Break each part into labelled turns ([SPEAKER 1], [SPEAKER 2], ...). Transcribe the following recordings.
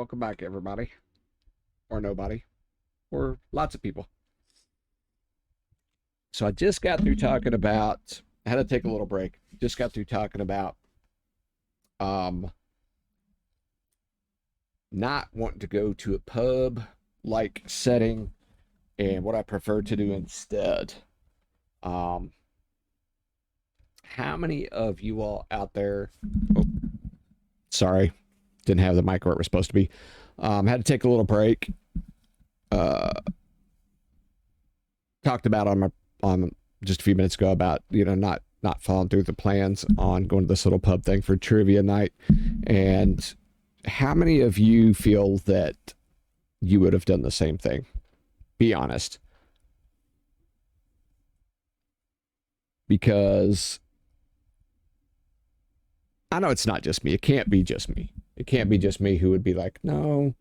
[SPEAKER 1] welcome back, everybody. Or nobody. Or lots of people. So I just got through talking about, I had to take a little break. Just got through talking about not wanting to go to a pub like setting and what I prefer to do instead. How many of you all out there, oh, sorry, didn't have the mic where it was supposed to be. Had to take a little break. Talked about on just a few minutes ago about, not following through the plans on going to this little pub thing for trivia night. And how many of you feel that you would have done the same thing? Be honest. Because I know it's not just me. It can't be just me. It can't be just me who would be like, no.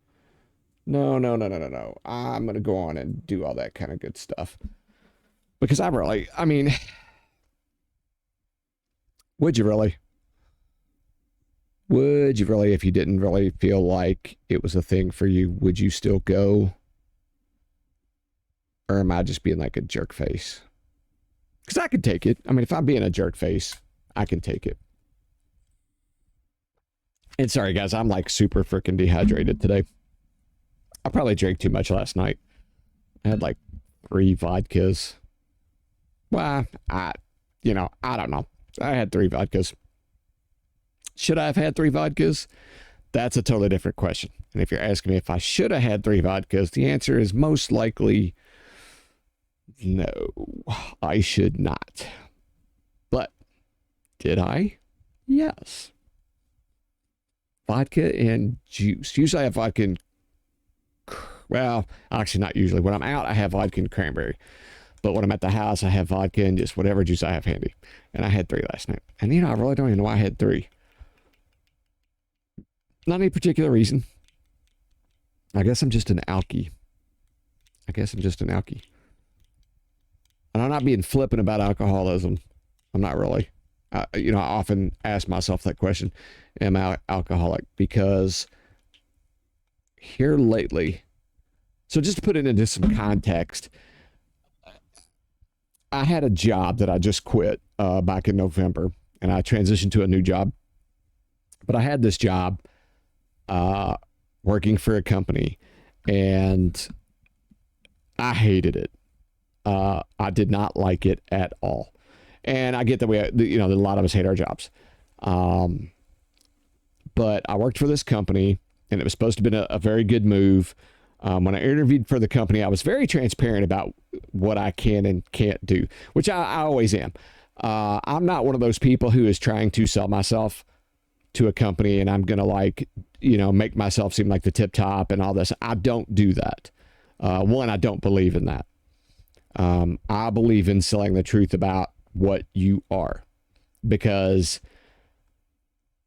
[SPEAKER 1] I'm going to go on and do all that kind of good stuff. Because would you really? Would you really, if you didn't really feel like it was a thing for you, would you still go? Or am I just being like a jerk face? Because I could take it. I mean, if I'm being a jerk face, I can take it. And sorry, guys, I'm like super freaking dehydrated today. I probably drank too much last night. I had like 3 vodkas. Well, I don't know. I had 3 vodkas. Should I have had 3 vodkas? That's a totally different question. And if you're asking me if I should have had 3 vodkas, the answer is most likely no, I should not. But did I? Yes. Vodka and juice. Usually I have vodka and, well, actually not usually. When I'm out, I have vodka and cranberry. But when I'm at the house, I have vodka and just whatever juice I have handy. And I had 3 last night. And I really don't even know why I had 3. Not any particular reason. I guess I'm just an alkie. And I'm not being flippant about alcoholism. I'm not really. I often ask myself that question. Am I alcoholic? Because here lately, so just to put it into some context, I had a job that I just quit back in November, and I transitioned to a new job. But I had this job working for a company, and I hated it. I did not like it at all. And I get that a lot of us hate our jobs. But I worked for this company, and it was supposed to have been a very good move. When I interviewed for the company, I was very transparent about what I can and can't do, which I always am. I'm not one of those people who is trying to sell myself to a company and I'm going to make myself seem like the tip top and all this. I don't do that. One, I don't believe in that. I believe in selling the truth about what you are because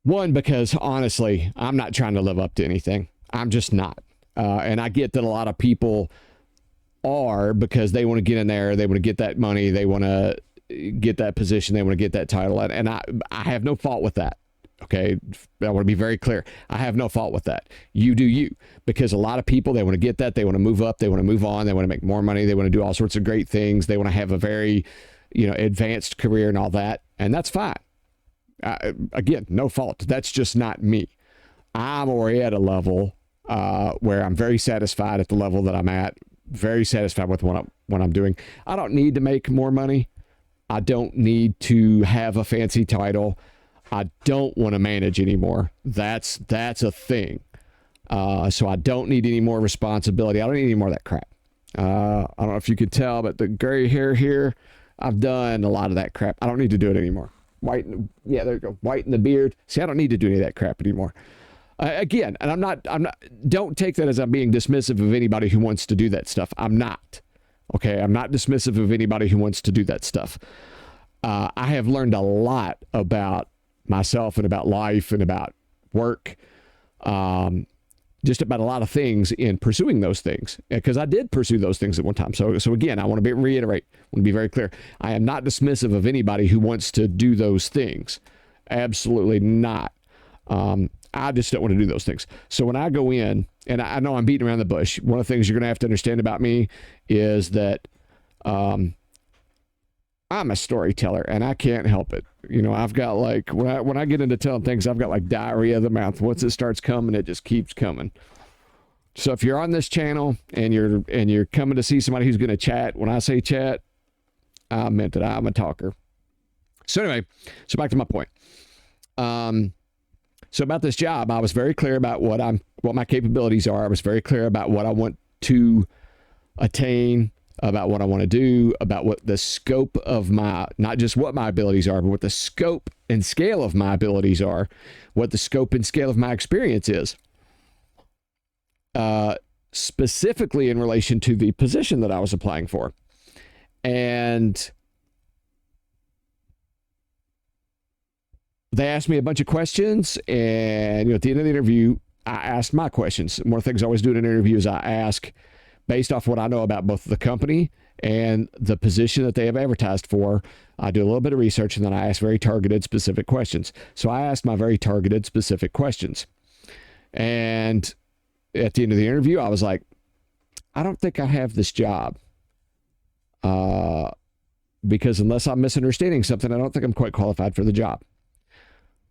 [SPEAKER 1] honestly, I'm not trying to live up to anything. I'm just not. And I get that a lot of people are because they want to get in there. They want to get that money. They want to get that position. They want to get that title. And I have no fault with that. Okay. I want to be very clear. I have no fault with that. You do you, because a lot of people, they want to get that. They want to move up. They want to move on. They want to make more money. They want to do all sorts of great things. They want to have a very, advanced career and all that. And that's fine. Again, no fault. That's just not me. I'm already at a level where I'm very satisfied at the level that I'm at, very satisfied with what I'm doing. I don't need to make more money. I don't need to have a fancy title. I don't want to manage anymore. That's a thing. So I don't need any more responsibility. I don't need any more of that crap. I don't know if you could tell, but the gray hair here, I've done a lot of that crap. I don't need to do it anymore. There you go. Whiten the beard. See, I don't need to do any of that crap anymore. Again, and I'm not, don't take that as I'm being dismissive of anybody who wants to do that stuff. I'm not. Okay. I'm not dismissive of anybody who wants to do that stuff. I have learned a lot about myself and about life and about work, just about a lot of things in pursuing those things, because I did pursue those things at one time. So again, I want to reiterate, I want to be very clear. I am not dismissive of anybody who wants to do those things. Absolutely not. I just don't want to do those things. So when I go in, and I know I'm beating around the bush, one of the things you're going to have to understand about me is that I'm a storyteller, and I can't help it. You know, I've got like, when I get into telling things, I've got like diarrhea of the mouth. Once it starts coming, it just keeps coming. So if you're on this channel and you're coming to see somebody who's going to chat, when I say chat, I meant it. I'm a talker. So anyway, so back to my point. So about this job, I was very clear about what my capabilities are. I was very clear about what I want to attain, about what I want to do, about what the scope of my, not just what my abilities are, but what the scope and scale of my abilities are, what the scope and scale of my experience is. Specifically in relation to the position that I was applying for. And they asked me a bunch of questions, and at the end of the interview, I asked my questions. One of the things I always do in an interview is I ask, based off what I know about both the company and the position that they have advertised for, I do a little bit of research, and then I ask very targeted, specific questions. So I asked my very targeted, specific questions. And at the end of the interview, I was like, I don't think I have this job. Because unless I'm misunderstanding something, I don't think I'm quite qualified for the job.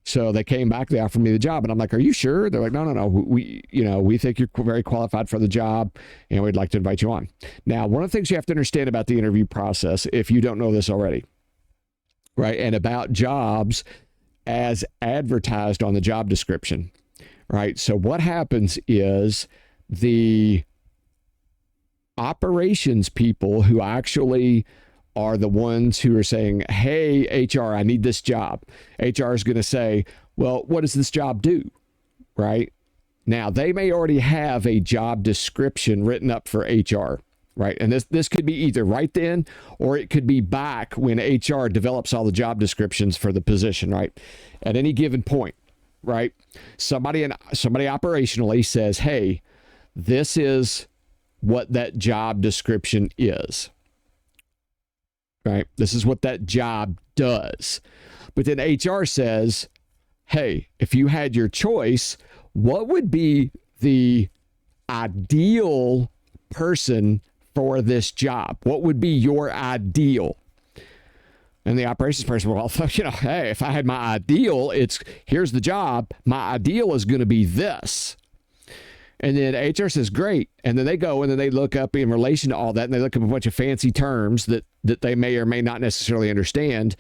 [SPEAKER 1] So they came back, they offered me the job, and I'm like, are you sure? They're like, no. We think you're very qualified for the job, and we'd like to invite you on. Now, one of the things you have to understand about the interview process, if you don't know this already, right, and about jobs as advertised on the job description, right? So what happens is the operations people who actually are the ones who are saying, hey, HR, I need this job. HR is going to say, well, what does this job do? Right? Now, they may already have a job description written up for HR, right? And this could be either right then, or it could be back when HR develops all the job descriptions for the position, right? At any given point, right? Somebody operationally says, hey, this is what that job description is. Right? This is what that job does. But then HR says, hey, if you had your choice, what would be the ideal person for this job? What would be your ideal? And the operations person, well, hey, if I had my ideal, here's the job. My ideal is going to be this. And then HR says, great. And then they go and then they look up in relation to all that, and they look up a bunch of fancy terms that they may or may not necessarily understand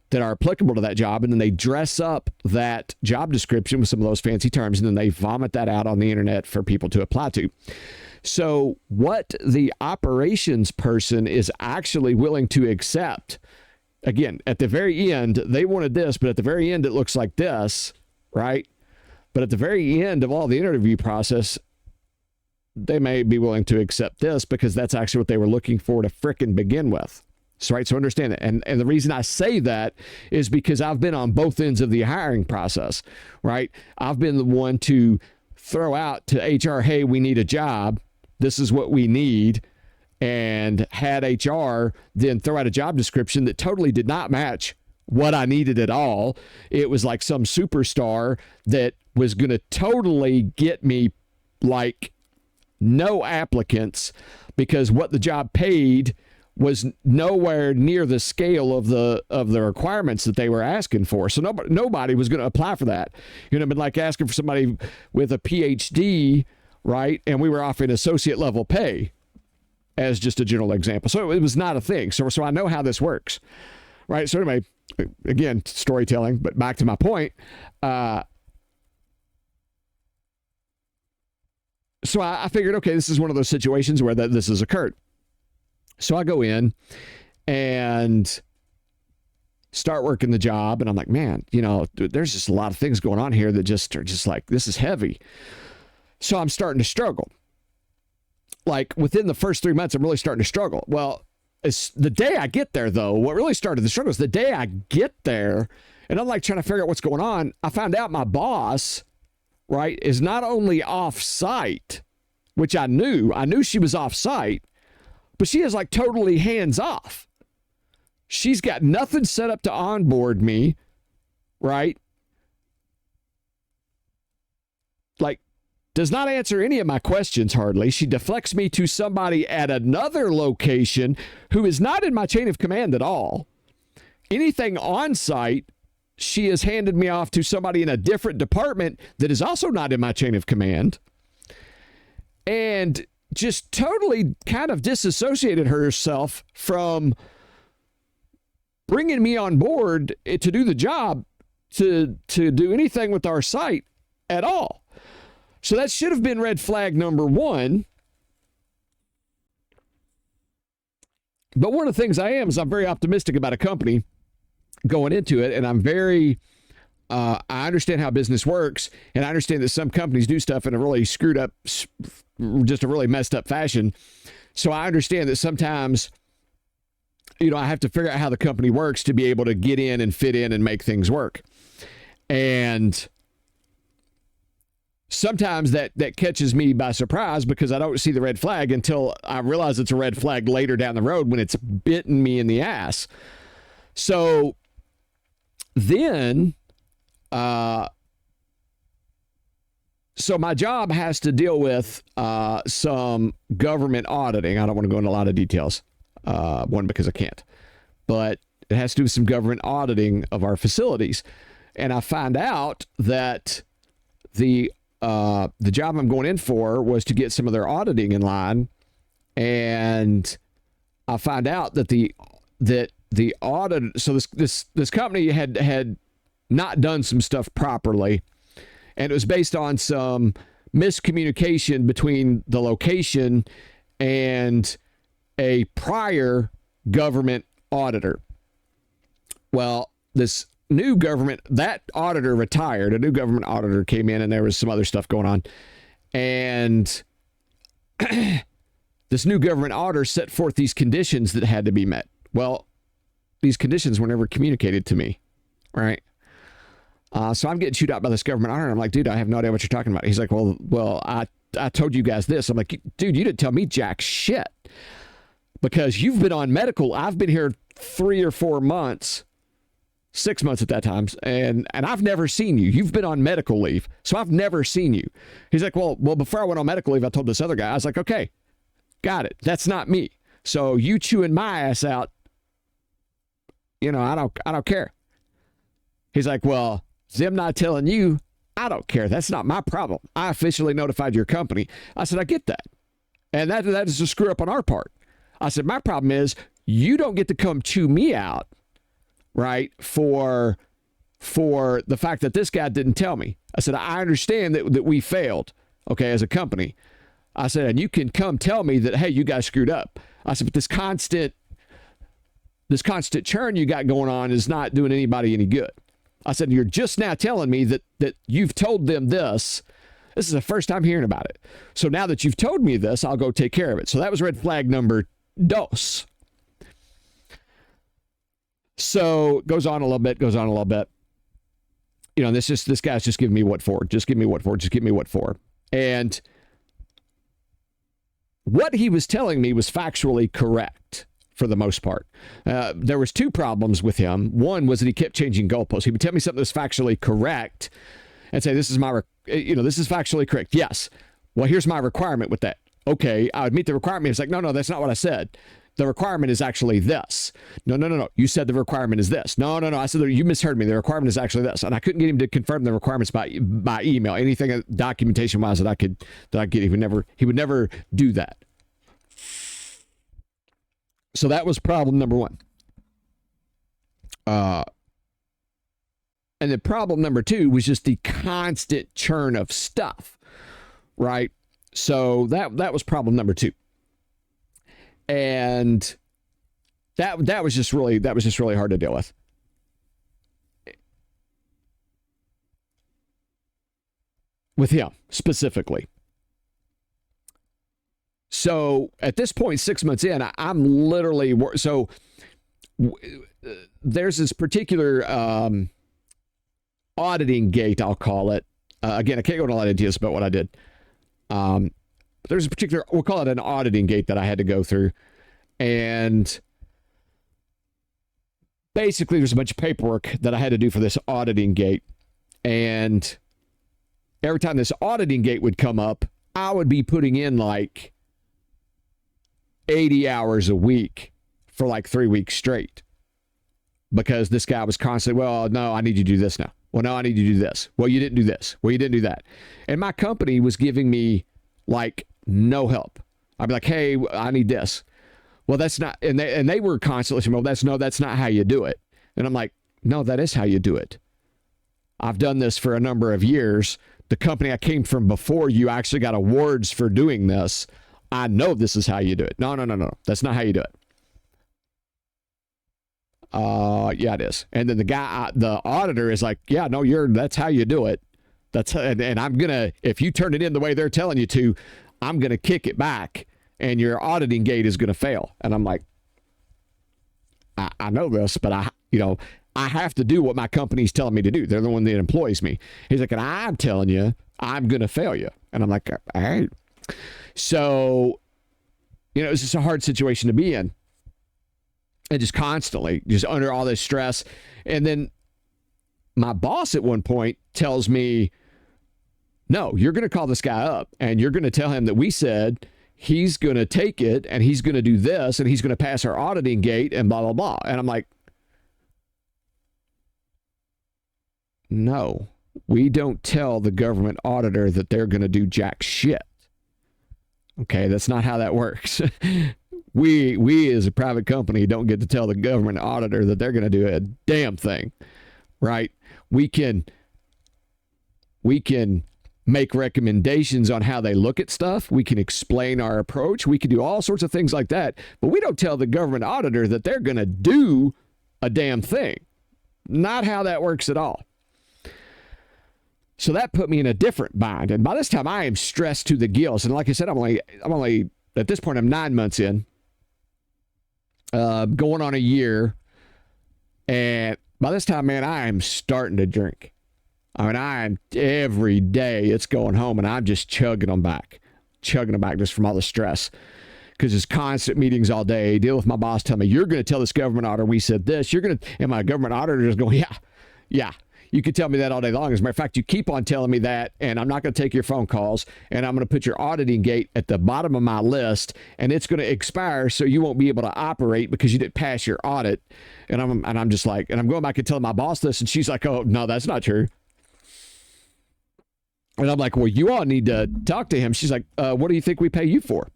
[SPEAKER 1] that are applicable to that job. And then they dress up that job description with some of those fancy terms, and then they vomit that out on the internet for people to apply to. So what the operations person is actually willing to accept, again, at the very end, they wanted this, but at the very end, it looks like this, right? But at the very end of all the interview process, they may be willing to accept this because that's actually what they were looking for to frickin' begin with. So, right, so understand that. And the reason I say that is because I've been on both ends of the hiring process, right? I've been the one to throw out to HR, hey, we need a job. This is what we need. And had HR then throw out a job description that totally did not match what I needed at all. It was like some superstar that was going to totally get me like no applicants because what the job paid was nowhere near the scale of the requirements that they were asking for. So nobody was going to apply for that. You'd have been like asking for somebody with a PhD, right? And we were offering associate level pay as just a general example. So it was not a thing. So I know how this works, right? So anyway, again, storytelling, but back to my point. So I figured, okay, this is one of those situations where this has occurred. So I go in and start working the job, and I'm like, man, there's just a lot of things going on here that just are just like, this is heavy. So I'm starting to struggle. Like within the first 3 months, I'm really starting to struggle. Well, it's the day I get there, though, what really started the struggle is the day I get there, and I'm like trying to figure out what's going on. I found out my boss, right, is not only off site, which I knew she was off site, but she is like totally hands off. She's got nothing set up to onboard me, right? does not answer any of my questions hardly. She deflects me to somebody at another location who is not in my chain of command at all. Anything on site, she has handed me off to somebody in a different department that is also not in my chain of command. And just totally kind of disassociated herself from bringing me on board to do the job, to do anything with our site at all. So that should have been red flag number one. But one of the things I am is I'm very optimistic about a company going into it, and I'm very I understand how business works, and I understand that some companies do stuff in a really screwed up, just a really messed up fashion. So I understand that sometimes, I have to figure out how the company works to be able to get in and fit in and make things work. And sometimes that catches me by surprise because I don't see the red flag until I realize it's a red flag later down the road when it's bitten me in the ass. So then, so my job has to deal with some government auditing. I don't want to go into a lot of details. One, because I can't. But it has to do with some government auditing of our facilities. And I find out that the job I'm going in for was to get some of their auditing in line. And I find out that the audit, so this company had not done some stuff properly, and it was based on some miscommunication between the location and a prior government auditor. Well, this new government, that auditor retired, a new government auditor came in, and there was some other stuff going on. And this new government auditor set forth these conditions that had to be met. Well, these conditions were never communicated to me, right? So I'm getting chewed out by this government auditor. I'm like, dude, I have no idea what you're talking about. He's like, well, I told you guys this. I'm like, dude, you didn't tell me jack shit because you've been on medical. I've been here 3 or 4 months, 6 months at that time, and I've never seen you. You've been on medical leave, so I've never seen you. He's like, well, before I went on medical leave, I told this other guy. I was like, okay, got it. That's not me. So you chewing my ass out, I don't care. He's like, well, them not telling you, I don't care. That's not my problem. I officially notified your company. I said, I get that. And that is a screw up on our part. I said, my problem is you don't get to come chew me out, right, for the fact that this guy didn't tell me. I said, I understand that we failed, okay, as a company. I said, and you can come tell me that, hey, you guys screwed up. I said, but this constant churn you got going on is not doing anybody any good. I said, you're just now telling me that you've told them this. This is the first time hearing about it. So now that you've told me this, I'll go take care of it. So that was red flag number dos. So goes on a little bit. This guy's just giving me what for. Just give me what for. And what he was telling me was factually correct for the most part. There was 2 problems with him. One was that he kept changing goalposts. He would tell me something that's factually correct and say, this is this is factually correct. Yes. Well, here's my requirement with that. Okay. I would meet the requirement. It's like, no, that's not what I said. The requirement is actually this. No. You said the requirement is this. No. I said, you misheard me. The requirement is actually this. And I couldn't get him to confirm the requirements by email, anything documentation wise that I could get. He would never do that. So that was problem number 1. And then problem number 2 was just the constant churn of stuff, right? So that was problem number 2. And that was just really hard to deal with. With him specifically. So at this point, 6 months in, I'm literally, there's this particular auditing gate, I'll call it. Again, I can't go into a lot of details about what I did. But there's a particular, we'll call it an auditing gate that I had to go through. And basically there's a bunch of paperwork that I had to do for this auditing gate. And every time this auditing gate would come up, I would be putting in like 80 hours a week for like 3 weeks straight because this guy was constantly, well, no, I need you to do this now. Well, no, I need you to do this. Well, you didn't do this. Well, you didn't do that. And my company was giving me like no help. I'd be like, hey, I need this. Well, that's not, and they were constantly saying, well, that's not how you do it. And I'm like, no, that is how you do it. I've done this for a number of years. The company I came from before you actually got awards for doing this. I know this is how you do it. No. That's not how you do it. Yeah, it is. And then the auditor is like, yeah, no, that's how you do it. And I'm going to, if you turn it in the way they're telling you to, I'm going to kick it back and your auditing gate is going to fail. And I'm like, I know this, but I have to do what my company's telling me to do. They're the one that employs me. He's like, and I'm telling you, I'm going to fail you. And I'm like, all right. So, it's just a hard situation to be in. And just constantly, just under all this stress. And then my boss at one point tells me, no, you're going to call this guy up and you're going to tell him that we said he's going to take it and he's going to do this and he's going to pass our auditing gate and blah, blah, blah. And I'm like, no, we don't tell the government auditor that they're going to do jack shit. Okay, that's not how that works. We as a private company don't get to tell the government auditor that they're going to do a damn thing, right? We can make recommendations on how they look at stuff. We can explain our approach. We can do all sorts of things like that, but we don't tell the government auditor that they're going to do a damn thing. Not how that works at all. So that put me in a different bind. And by this time I am stressed to the gills. And like I said, I'm only at this point, I'm 9 months in, going on a year. And by this time, man, I am starting to drink. I mean, I'm every day it's going home and I'm just chugging them back just from all the stress. Because it's constant meetings all day, deal with my boss, tell me, you're going to tell this government auditor we said this. And my government auditor is going, yeah. You could tell me that all day long. As a matter of fact, you keep on telling me that, and I'm not going to take your phone calls, and I'm going to put your auditing gate at the bottom of my list, and it's going to expire, so you won't be able to operate because you didn't pass your audit. And I'm just like, and I'm going back and telling my boss this, and she's like, oh, no, that's not true. And I'm like, well, you all need to talk to him. She's like, what do you think we pay you for?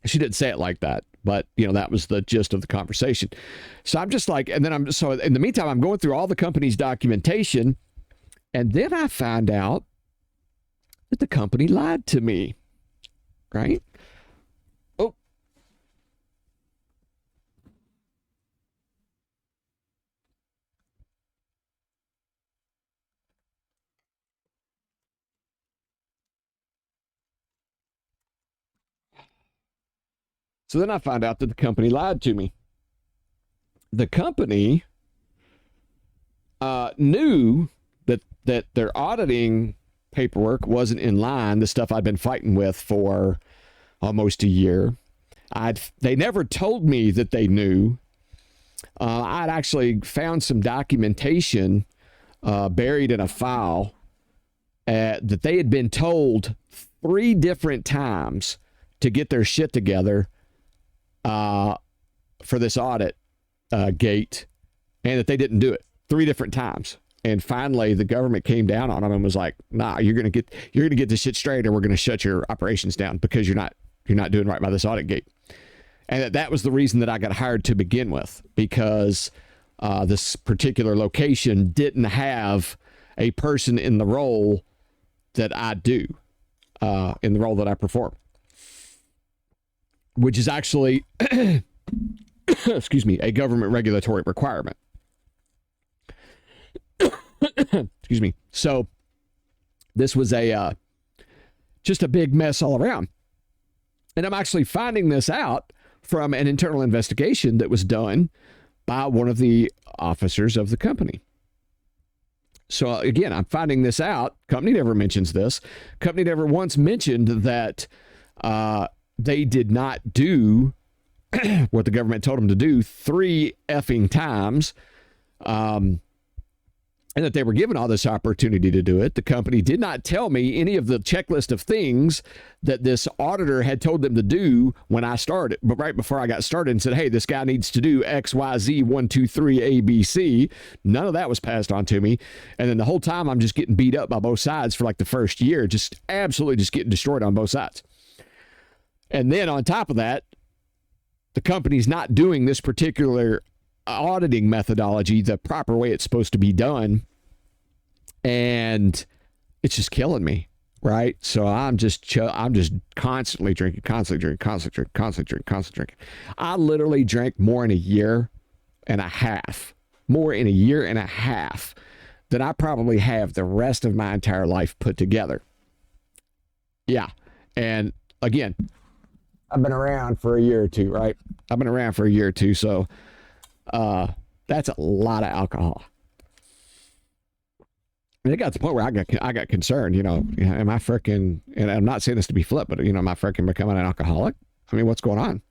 [SPEAKER 1] She didn't say it like that, but that was the gist of the conversation. So I'm just like, and then so in the meantime, I'm going through all the company's documentation, and then I find out that the company lied to me, right? Oh. So then I find out that the company lied to me. The company knew that their auditing paperwork wasn't in line, the stuff I'd been fighting with for almost a year. They never told me that they knew. I'd actually found some documentation buried in a file that they had been told 3 different times to get their shit together for this audit gate, and that they didn't do it 3 different times. And finally, the government came down on them and was like, "Nah, you're gonna get this shit straight, or we're gonna shut your operations down because you're not doing right by this audit gate." And that was the reason that I got hired to begin with, because this particular location didn't have a person in the role that I do, in the role that I perform, which is actually, excuse me, a government regulatory requirement. Excuse me. So this was just a big mess all around. And I'm actually finding this out from an internal investigation that was done by one of the officers of the company. So again, I'm finding this out. Company never mentions this. Company never once mentioned that they did not do what the government told them to do 3 effing times. and that they were given all this opportunity to do it. The company did not tell me any of the checklist of things that this auditor had told them to do when I started, but right before I got started, and said, hey, this guy needs to do X, Y, Z, 1, 2, 3, A, B, C. None of that was passed on to me. And then the whole time I'm just getting beat up by both sides for like the first year, just absolutely just getting destroyed on both sides. And then on top of that, the company's not doing this particular auditing methodology the proper way it's supposed to be done, and it's just killing me, right? So I'm just constantly drinking. I literally drank more in a year and a half than I probably have the rest of my entire life put together. Yeah. And again, I've been around for a year or two, right? So that's a lot of alcohol. And it got to the point where I got concerned, am I freaking, and I'm not saying this to be flip, but am I freaking becoming an alcoholic? I mean, what's going on?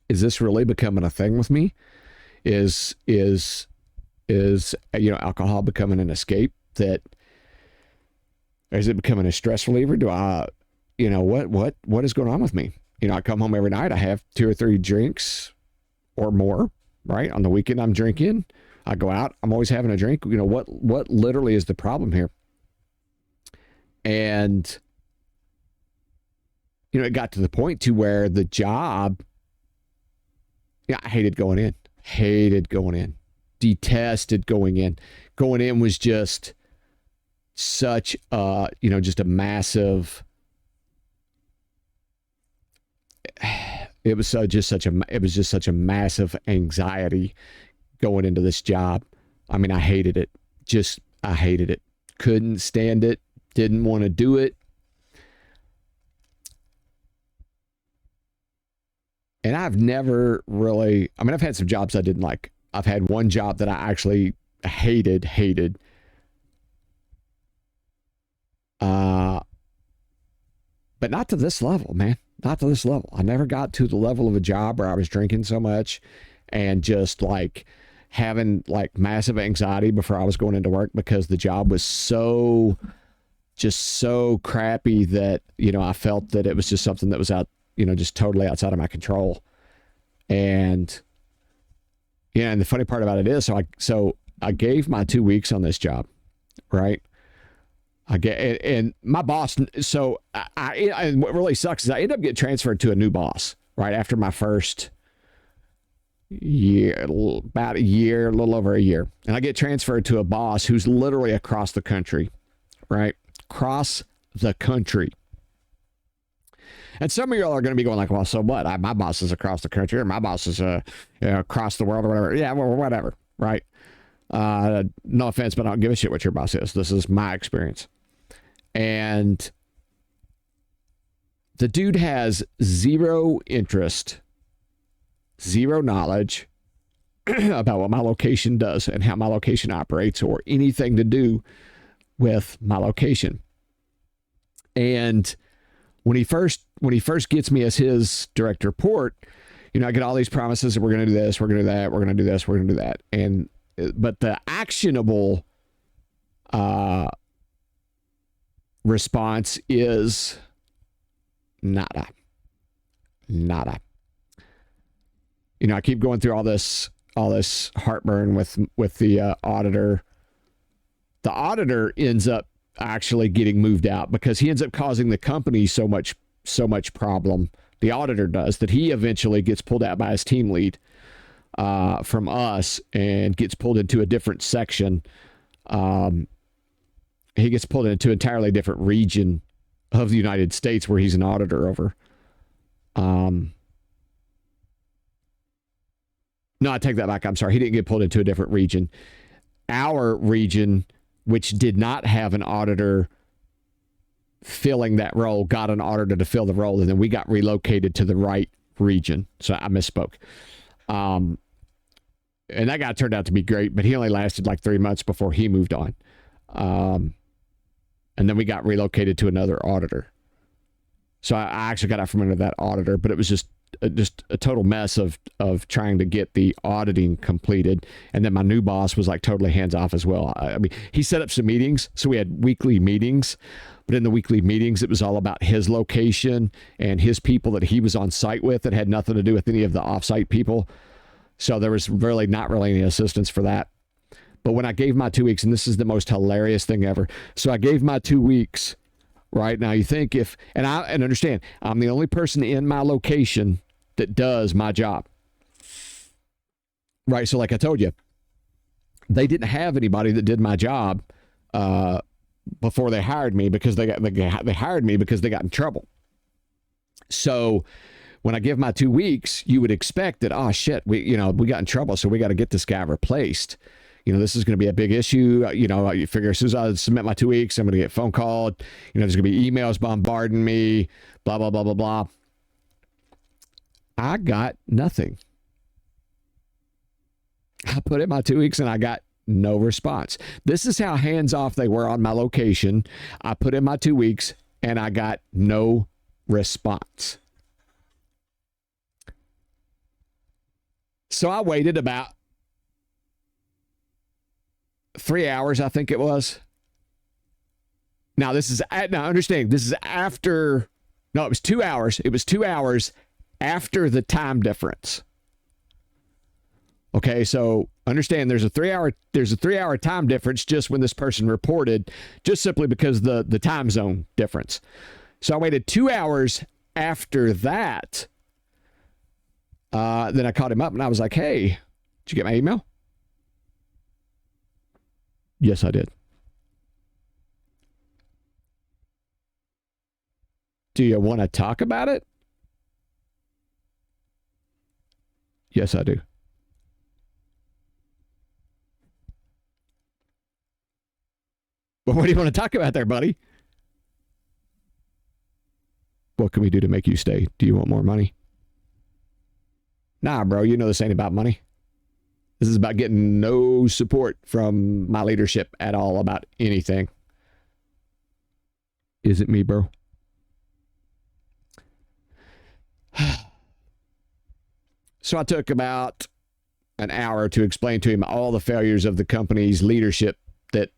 [SPEAKER 1] Is this really becoming a thing with me? Is alcohol becoming an escape? Is it becoming a stress reliever? Do I, what is going on with me? I come home every night, I have 2 or 3 drinks or more, right? On the weekend I'm drinking. I go out, I'm always having a drink. What literally is the problem here? And, it got to the point to where the job, I hated going in, detested going in. Going in was just such just a massive, it was just such a massive anxiety going into this job. I mean, I hated it. I hated it. Couldn't stand it. Didn't want to do it. And I've never really, I've had some jobs I didn't like. I've had one job that I actually hated. But not to this level, man. Not to this level. I never got to the level of a job where I was drinking so much and just like having like massive anxiety before I was going into work because the job was so crappy that, I felt that it was just something that was out, just totally outside of my control. And, and the funny part about it is, so I gave my 2 weeks on this job, right? And my boss, so and what really sucks is I ended up getting transferred to a new boss right after my first year, about a year, a little over a year. And I get transferred to a boss who's literally across the country, right? Across the country. And some of y'all are going to be going like, well, so what? My boss is across the country, or my boss is across the world, or whatever. Yeah, well, whatever, right? No offense, but I don't give a shit what your boss is. This is my experience. And the dude has zero interest, zero knowledge about what my location does and how my location operates or anything to do with my location. And when he first gets me as his direct report, I get all these promises that we're going to do this, we're going to do that, we're going to do this, we're going to do that. But the actionable response is nada. I keep going through all this heartburn with the auditor. The auditor ends up actually getting moved out because he ends up causing the company so much problem. The auditor does, that he eventually gets pulled out by his team lead from us and gets pulled into a different section. He gets pulled into an entirely different region of the United States where he's an auditor over. No, I take that back. I'm sorry. He didn't get pulled into a different region. Our region, which did not have an auditor filling that role, got an auditor to fill the role, and then we got relocated to the right region. So I misspoke. And that guy turned out to be great, but he only lasted like 3 months before he moved on. And then we got relocated to another auditor. So I actually got out from under that auditor, but it was just just a total mess of trying to get the auditing completed. And then my new boss was like totally hands off as well. I mean, he set up some meetings, so we had weekly meetings. But in the weekly meetings, it was all about his location and his people that he was on site with. That had nothing to do with any of the offsite people. So there was really not really any assistance for that. But when I gave my 2 weeks, and this is the most hilarious thing ever. So I gave my 2 weeks, right? Now you think and understand, I'm the only person in my location that does my job. Right? So like I told you, they didn't have anybody that did my job before they hired me, because they hired me because they got in trouble. So when I give my 2 weeks, you would expect that, oh shit, we got in trouble, so we got to get this guy replaced. This is going to be a big issue. You figure as soon as I submit my 2 weeks, I'm going to get phone called. There's going to be emails bombarding me, blah, blah, blah, blah, blah. I got nothing. I put in my 2 weeks and I got no response. This is how hands off they were on my location. I put in my 2 weeks and I got no response. So I waited about 3 hours, I think it was. Now understand, this is after, no, it was 2 hours. It was 2 hours after the time difference. Okay, so understand there's a 3 hour time difference just when this person reported, just simply because the time zone difference. So I waited 2 hours after that. Then I called him up and I was like, hey, did you get my email? Yes, I did. Do you want to talk about it? Yes, I do. Well, what do you want to talk about there, buddy? What can we do to make you stay? Do you want more money? Nah, bro, this ain't about money. This is about getting no support from my leadership at all about anything. Is it me, bro? So I took about an hour to explain to him all the failures of the company's leadership that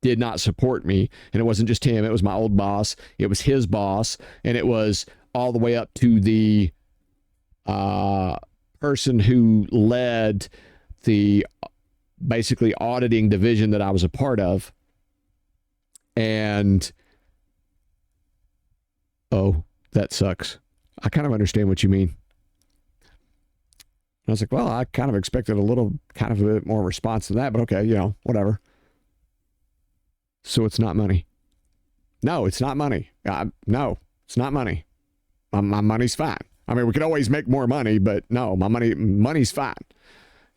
[SPEAKER 1] did not support me. And it wasn't just him. It was my old boss. It was his boss. And it was all the way up to the person who led the basically auditing division that I was a part of. And oh, that sucks. I kind of understand what you mean. And I was like, well, I kind of expected a bit more response than that, but okay, whatever. So it's not money. No, it's not money. No, it's not money. My money's fine. I mean, we could always make more money, but no, money's fine.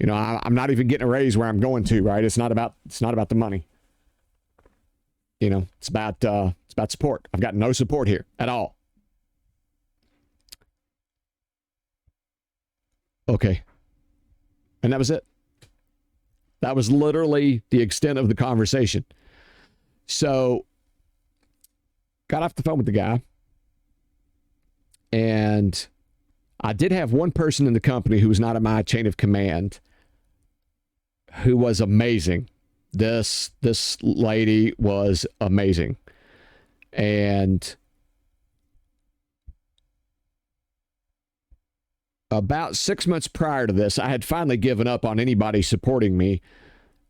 [SPEAKER 1] I'm not even getting a raise where I'm going to, right? It's not about the money. It's about support. I've got no support here at all. Okay. And that was it. That was literally the extent of the conversation. So, got off the phone with the guy, and I did have one person in the company who was not in my chain of command who was amazing. This lady was amazing. And about 6 months prior to this, I had finally given up on anybody supporting me.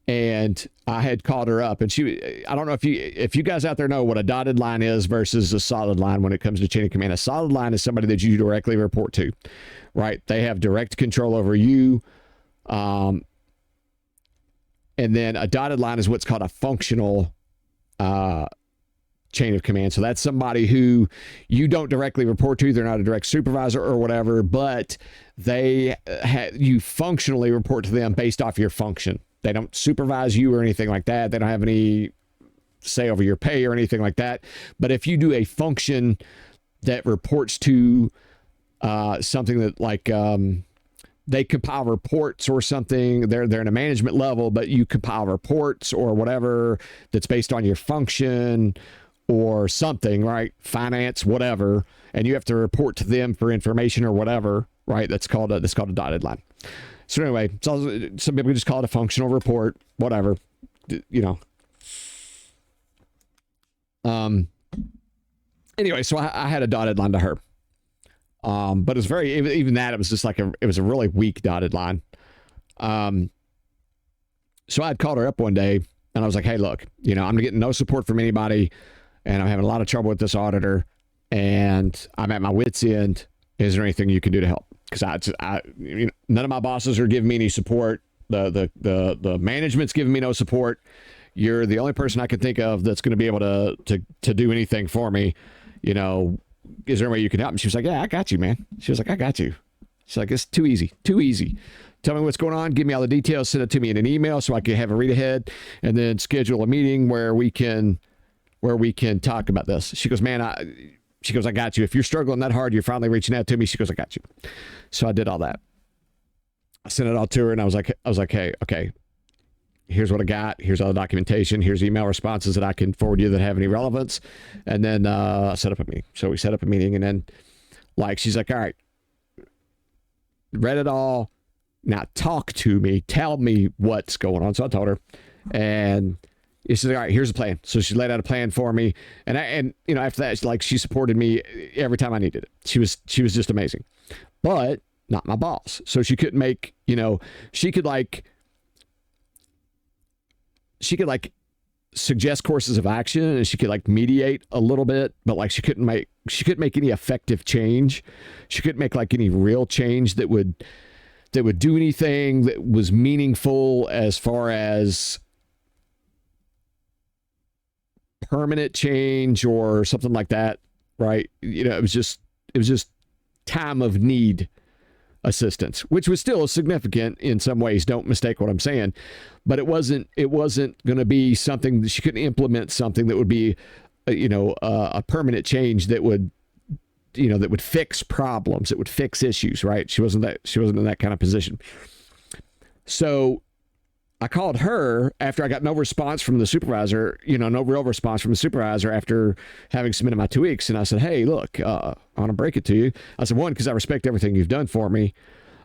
[SPEAKER 1] And I had called her up, and I don't know if you guys out there know what a dotted line is versus a solid line when it comes to chain of command. A solid line is somebody that you directly report to, right? They have direct control over you. And then a dotted line is what's called a functional chain of command. So that's somebody who you don't directly report to. They're not a direct supervisor or whatever, but you functionally report to them based off your function. They don't supervise you or anything like that. They don't have any say over your pay or anything like that. But if you do a function that reports to something that like they compile reports or something, they're in a management level, but you compile reports or whatever that's based on your function or something, right? Finance, whatever, and you have to report to them for information or whatever, right? That's called a dotted line. So anyway, some people just call it a functional report, whatever, Anyway, so I had a dotted line to her. But it was even that, it was just like it was a really weak dotted line. So I'd called her up one day and I was like, hey, look, I'm getting no support from anybody and I'm having a lot of trouble with this auditor and I'm at my wit's end. Is there anything you can do to help? Because none of my bosses are giving me any support. The management's giving me no support. You're the only person I can think of that's going to be able to do anything for me. Is there a way you can help? And she was like, yeah, I got you, man. She was like, I got you. She's like, it's too easy. Tell me what's going on. Give me all the details. Send it to me in an email so I can have a read ahead and then schedule a meeting where we can talk about this. She goes, man, I got you. If you're struggling that hard, you're finally reaching out to me. She goes, I got you. So I did all that. I sent it all to her and I was like, hey, okay, here's what I got. Here's all the documentation. Here's email responses that I can forward you that have any relevance. And then set up a meeting. So we set up a meeting and then she's like, all right, read it all. Now talk to me. Tell me what's going on. So I told her and she said, all right, here's a plan. So she laid out a plan for me. And after that, she supported me every time I needed it. She was just amazing, but not my boss. So she couldn't make, she could suggest courses of action and she could mediate a little bit, but she couldn't make any effective change. She couldn't make any real change that would do anything that was meaningful as far as permanent change or something like that. Right. It was just time of need assistance, which was still significant in some ways. Don't mistake what I'm saying, but it wasn't going to be something that she couldn't implement, something that would be, a permanent change that would fix problems, that would fix issues. Right. She wasn't in that kind of position. So I called her after I got no response from the supervisor, no real response from the supervisor after having submitted my 2 weeks. And I said, hey, look, I want to break it to you. I said, one, because I respect everything you've done for me.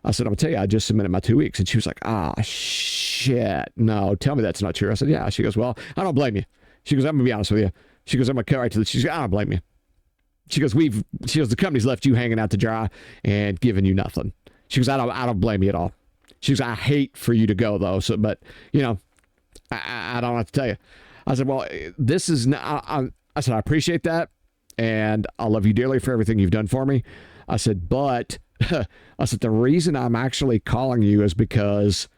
[SPEAKER 1] I said, I'm going to tell you, I just submitted my 2 weeks. And she was like, shit, no, tell me that's not true. I said, yeah. She goes, well, I don't blame you. She goes, I'm going to be honest with you. She goes, I'm going to cut right to the, she goes, I don't blame you. She goes, the company's left you hanging out to dry and giving you nothing. She goes, I don't blame you at all. She goes, I hate for you to go though. So, but I don't have to tell you. I said, well, this is not, I said, I appreciate that. And I love you dearly for everything you've done for me. I said, but I said, the reason I'm actually calling you is because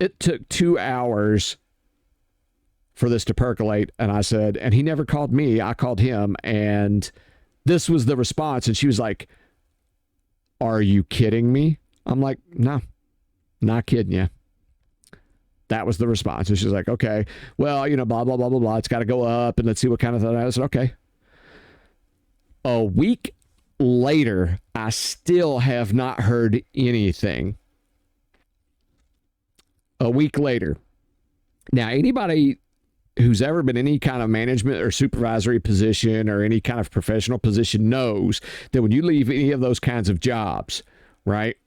[SPEAKER 1] it took 2 hours for this to percolate. And I said, and he never called me. I called him. And this was the response. And she was like, are you kidding me? I'm like, no, not kidding you. That was the response. And she's like, okay, well, blah, blah, blah, blah, blah. It's got to go up and let's see what kind of thing. I said, okay. A week later, I still have not heard anything. A week later. Now, anybody who's ever been in any kind of management or supervisory position or any kind of professional position knows that when you leave any of those kinds of jobs, right,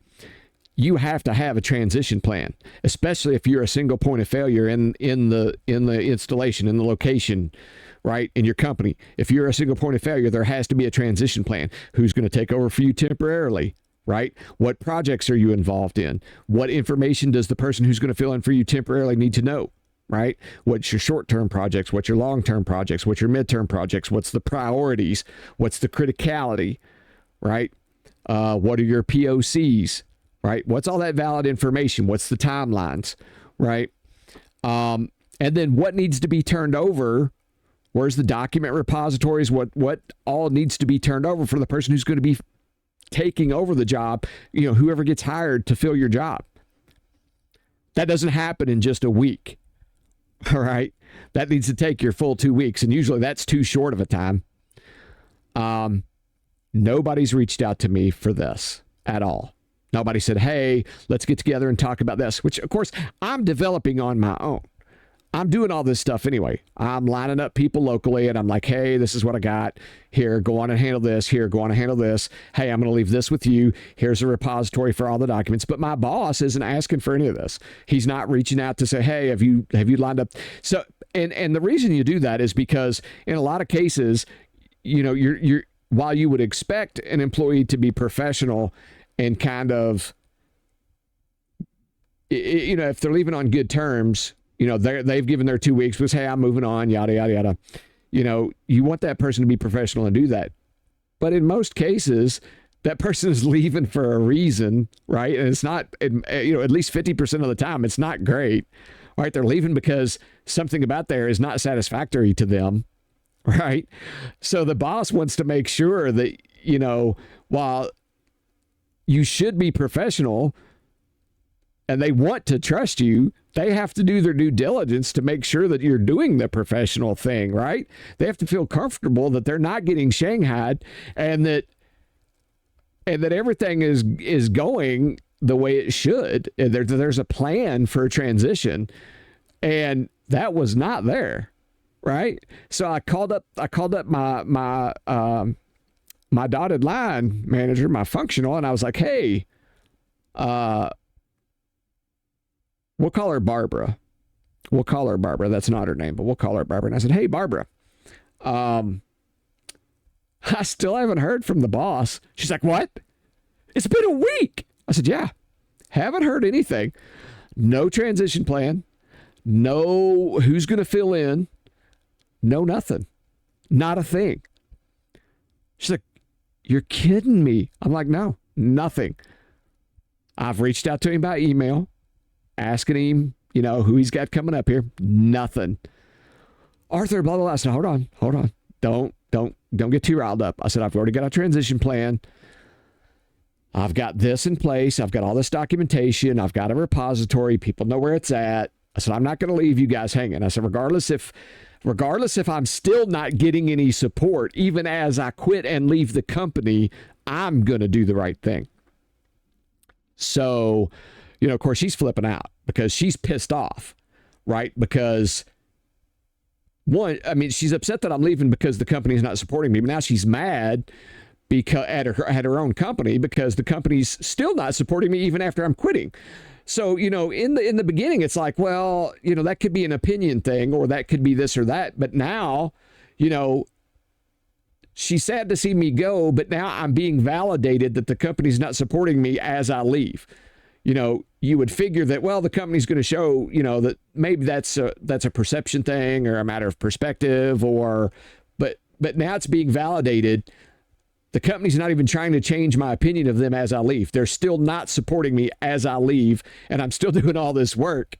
[SPEAKER 1] you have to have a transition plan, especially if you're a single point of failure in the installation, in the location, right, in your company. If you're a single point of failure, there has to be a transition plan. Who's going to take over for you temporarily, right? What projects are you involved in? What information does the person who's going to fill in for you temporarily need to know, right? What's your short-term projects? What's your long-term projects? What's your midterm projects? What's the priorities? What's the criticality, right? What are your POCs? Right? What's all that valid information? What's the timelines? Right? And then what needs to be turned over? Where's the document repositories? What all needs to be turned over for the person who's going to be taking over the job? Whoever gets hired to fill your job. That doesn't happen in just a week. All right? That needs to take your full 2 weeks. And usually that's too short of a time. Nobody's reached out to me for this at all. Nobody said, hey, let's get together and talk about this, which, of course, I'm developing on my own. I'm doing all this stuff anyway. I'm lining up people locally and I'm like, hey, this is what I got. Here, go on and handle this. Here, go on and handle this. Hey, I'm going to leave this with you. Here's a repository for all the documents. But my boss isn't asking for any of this. He's not reaching out to say, hey, have you lined up? So, and the reason you do that is because in a lot of cases, you know, you're while you would expect an employee to be professional and kind of, you know, if they're leaving on good terms, you know, they've given their 2 weeks was, hey, I'm moving on, yada, yada, yada. You know, you want that person to be professional and do that. But in most cases, that person is leaving for a reason, right? And it's not, you know, at least 50% of the time, it's not great, right? They're leaving because something about there is not satisfactory to them, right? So the boss wants to make sure that, you know, while you should be professional and they want to trust you, they have to do their due diligence to make sure that you're doing the professional thing, right? They have to feel comfortable that they're not getting shanghaied and that everything is going the way it should. There's a plan for a transition, and that was not there, right? So I called up my dotted line manager, my functional, and I was like, hey, we'll call her Barbara. That's not her name, but we'll call her Barbara. And I said, hey, Barbara, I still haven't heard from the boss. She's like, what? It's been a week. I said, yeah, haven't heard anything. No transition plan. No who's going to fill in. No nothing. Not a thing. She's like, you're kidding me. I'm like, no, nothing. I've reached out to him by email, asking him, you know, who he's got coming up here. Nothing. Arthur, blah, blah, blah. I said, hold on. Don't get too riled up. I said, I've already got a transition plan. I've got this in place. I've got all this documentation. I've got a repository. People know where it's at. I said, I'm not going to leave you guys hanging. I said, regardless if I'm still not getting any support, even as I quit and leave the company, I'm going to do the right thing. So, you know, of course, she's flipping out because she's pissed off, right? Because one, I mean, she's upset that I'm leaving because the company's not supporting me, but now she's mad because at her own company because the company's still not supporting me even after I'm quitting. So, you know, in the beginning, it's like, well, you know, that could be an opinion thing or that could be this or that. But now, you know, she's sad to see me go, but now I'm being validated that the company's not supporting me as I leave. You know, you would figure that, well, the company's going to show, you know, that maybe that's a perception thing or a matter of perspective but now it's being validated. The company's not even trying to change my opinion of them as I leave. They're still not supporting me as I leave, and I'm still doing all this work,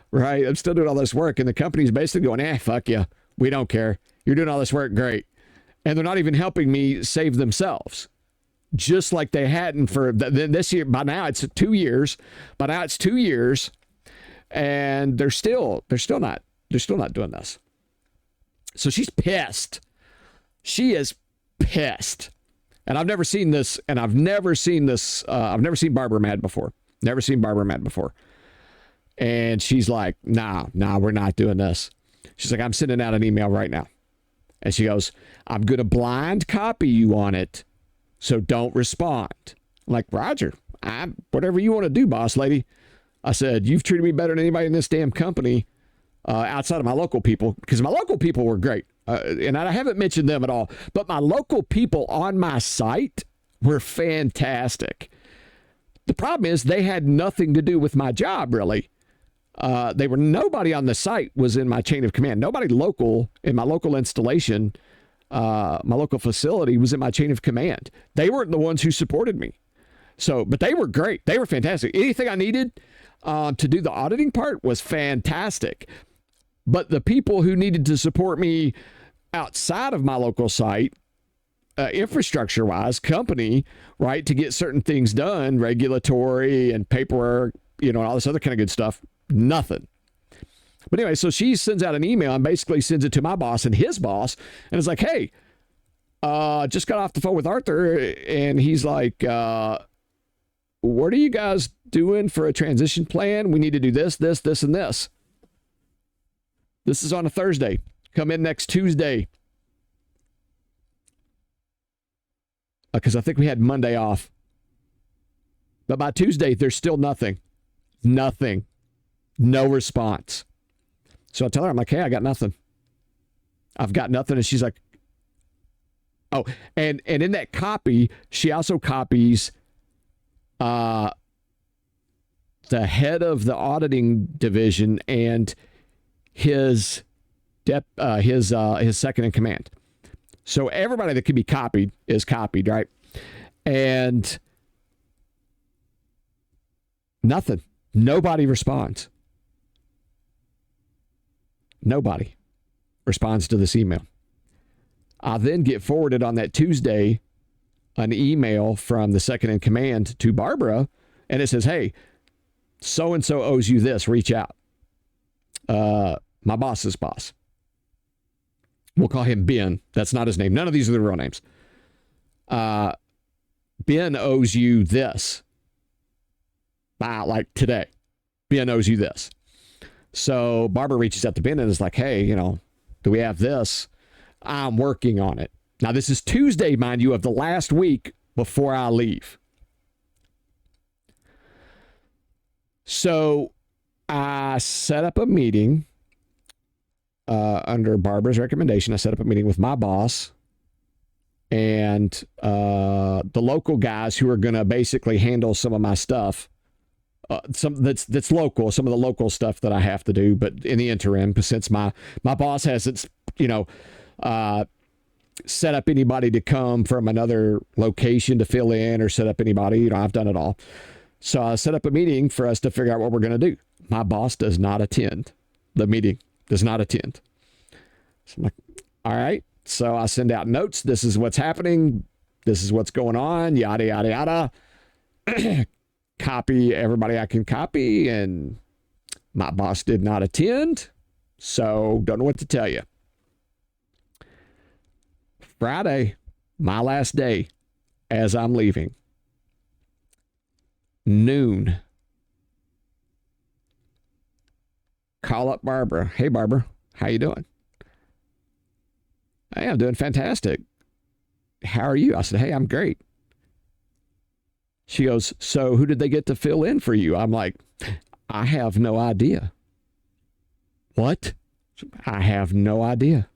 [SPEAKER 1] right? I'm still doing all this work, and the company's basically going, fuck you. We don't care. You're doing all this work. Great. And they're not even helping me save themselves, just like they hadn't for this year. By now, it's 2 years. By now, it's 2 years, and they're still not doing this. So she's pissed. She is pissed. And I've never seen this, I've never seen Barbara mad before. Never seen Barbara mad before. And she's like, nah, we're not doing this. She's like, I'm sending out an email right now. And she goes, I'm going to blind copy you on it, so don't respond. I'm like, Roger, whatever you want to do, boss lady. I said, you've treated me better than anybody in this damn company outside of my local people, because my local people were great. And I haven't mentioned them at all, but my local people on my site were fantastic. The problem is they had nothing to do with my job, really. Nobody on the site was in my chain of command. Nobody local in my local installation, my local facility was in my chain of command. They weren't the ones who supported me. So, but they were great. They were fantastic. Anything I needed to do the auditing part was fantastic. But the people who needed to support me outside of my local site, infrastructure-wise, company, right, to get certain things done, regulatory and paperwork, you know, and all this other kind of good stuff, nothing. But anyway, so she sends out an email and basically sends it to my boss and his boss, and it's like, hey, just got off the phone with Arthur, and he's like, what are you guys doing for a transition plan? We need to do this, this, this, and this. This is on a Thursday. Come in next Tuesday. Because I think we had Monday off. But by Tuesday, there's still nothing. Nothing. No response. So I tell her, I'm like, hey, I got nothing. I've got nothing. And she's like, oh, and in that copy, she also copies the head of the auditing division and his second in command. So everybody that could be copied is copied, right? And nothing. Nobody responds. Nobody responds to this email. I then get forwarded on that Tuesday an email from the second in command to Barbara, and it says, hey, so-and-so owes you this. Reach out. My boss's boss. We'll call him Ben. That's not his name. None of these are the real names. Ben owes you this. Like today. Ben owes you this. So Barbara reaches out to Ben and is like, hey, do we have this? I'm working on it. Now, this is Tuesday, mind you, of the last week before I leave. So I set up a meeting under Barbara's recommendation. I set up a meeting with my boss and the local guys who are going to basically handle some of my stuff. Some that's local, some of the local stuff that I have to do, but in the interim, since my boss hasn't, set up anybody to come from another location to fill in or set up anybody, I've done it all. So I set up a meeting for us to figure out what we're going to do. My boss does not attend the meeting, does not attend. So I'm like, all right. So I send out notes. This is what's happening. This is what's going on. Yada, yada, yada. Copy everybody I can copy, and my boss did not attend, so don't know what to tell you. Friday, my last day, as I'm leaving, noon. Call up Barbara. Hey, Barbara, how you doing? Hey, I'm doing fantastic. How are you? I said, hey, I'm great. She goes, so who did they get to fill in for you? I'm like, I have no idea. What? I have no idea.